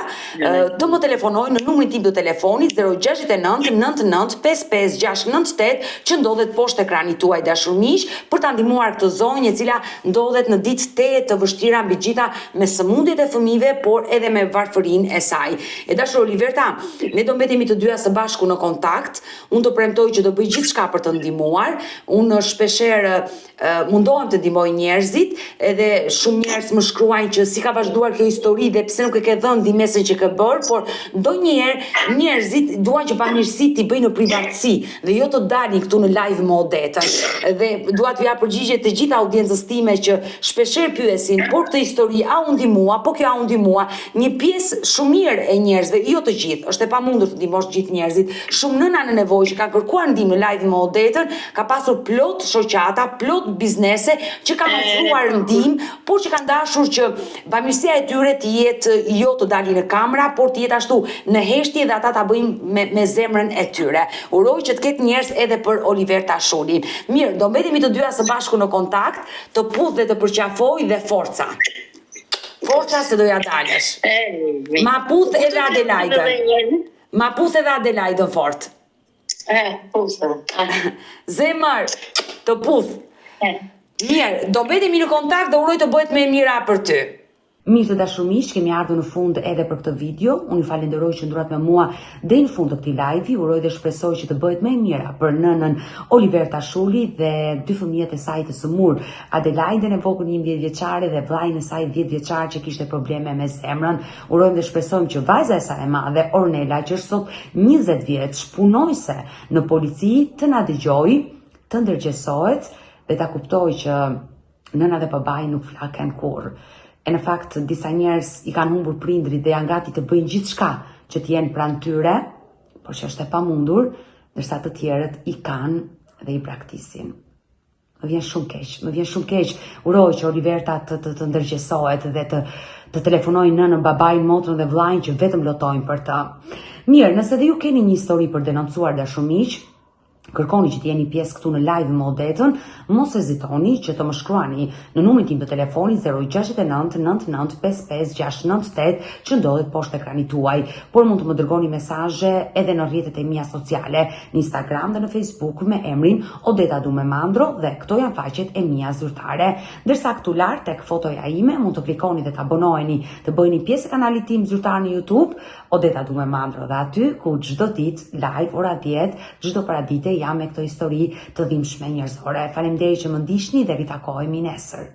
të më telefonojnë në numrin tim të telefonit 069 99 55 698 që ndodhet poshtë ekranit tuaj dashur miq, për ta ndihmuar këtë zonjë e cila ndodhet në ditë të vështira mbi gjitha me sëmundjet e fëmijëve, por edhe me varfërinë e saj. E dashur Oliverta, ne do mbetemi të dyja së bashku në kontakt. Unë do premtoj që do bëj gjithçka për të ndihmuar. Unë shpeshherë mundohem të ndihmoj njerëzit, edhe shumë njerëz më shkruajnë që si ka vazhduar kjo histori dhe pse nuk e ke dhënë ndihmën që ke bërë, por ndonjëherë njerëzit duan që pamirësi t'i bëjnë në privatësi dhe jo të dalin këtu në live me odetën. Dhe dua t'ju jap përgjigje të gjithë audiencës time që shpeshherë pyesin, por këtë histori a u ndihmua, po kjo a u ndihmua, një pjesë shumë mirë e njerëzve, jo të gjithë, është e pamundur të ndihmosh gjithë njerëzit. Shumë nëna në nevojë që kanë kërkuar ndihmë në live me odetën, ka pasur plot shoqata, plot biznese që kanë ofruar ndihmë, por që kanë dashur që bamirësia e tyre të jetë jo të dalin në kamera, por të jetë ashtu në heshtje dhe ata ta bëjnë me zemrën e tyre. Uroj që të ketë njerëz edhe për Oliver Tashulin. Mirë, do mbetemi të dyja së bashku në kontakt, të puth dhe të përqafoj dhe forca. Forca se do ja dalësh. Ma puth edhe Adelaidën. Ma puth edhe Adelaidën fort. Zemër, të puth. Mirë, do mbetemi në kontakt dhe uroj të bëhet më e mira për ty. Mirë të dashur miq, kemi ardhur në fund edhe për këtë video. Unë ju falenderoj që ndurat me mua deri në fund të këtij live. Uroj dhe shpresoj që të bëhet më e mira për nënën Oliver Tashuli dhe 2 fëmijët e saj të sëmur, Adelaidën e vogël 11 vjeçare dhe vllajën e saj 10 vjeçar që kishte probleme me zemrën. Urojmë dhe shpresojmë që vajza e saj e madhe, Ornela, që është sot 20 vjeç, punojse në polici, të na dëgjojë, të ndërgjegjësohet dhe ta kuptoj që nëna dhe babai nuk flaken kurrë. E në fakt, disa njerëz i kanë humbur prindrit dhe janë gati të bëjnë gjithçka që të jenë pranë tyre, por që është e pamundur, ndërsa të tjerët i kanë dhe i braktisin. Më vjen shumë keq. Uroj që Oliverta të ndërgjegjësohet dhe të telefonojnë nënën, babain, motrën dhe vllajën që vetëm lutojnë për të. Mirë, nëse dhe ju keni një histori për denoncuar dashur miq, kërkoni që të jeni pjesë këtu në live me odetën, mos hezitoni që të më shkruani në numrin tim të telefonit 069 99 55 698 që ndodhet poshtë ekranit tuaj, por mund të më dërgoni mesazhe edhe në rrjetet e mia sociale, në Instagram dhe në Facebook me emrin Odeta Dumemandro dhe këto janë faqet e mia zyrtare. Ndërsa këtu lart tek fotoja ime mund të klikoni dhe të abonoheni, të bëheni pjesë e kanalit tim zyrtar në YouTube, Odeta Dumemandro, dhe aty ku çdo ditë live ora 10, çdo paradite jam me këto histori të dhimbshme njerëzore. Faleminderit që më ndiqni dhe ritakohemi nesër.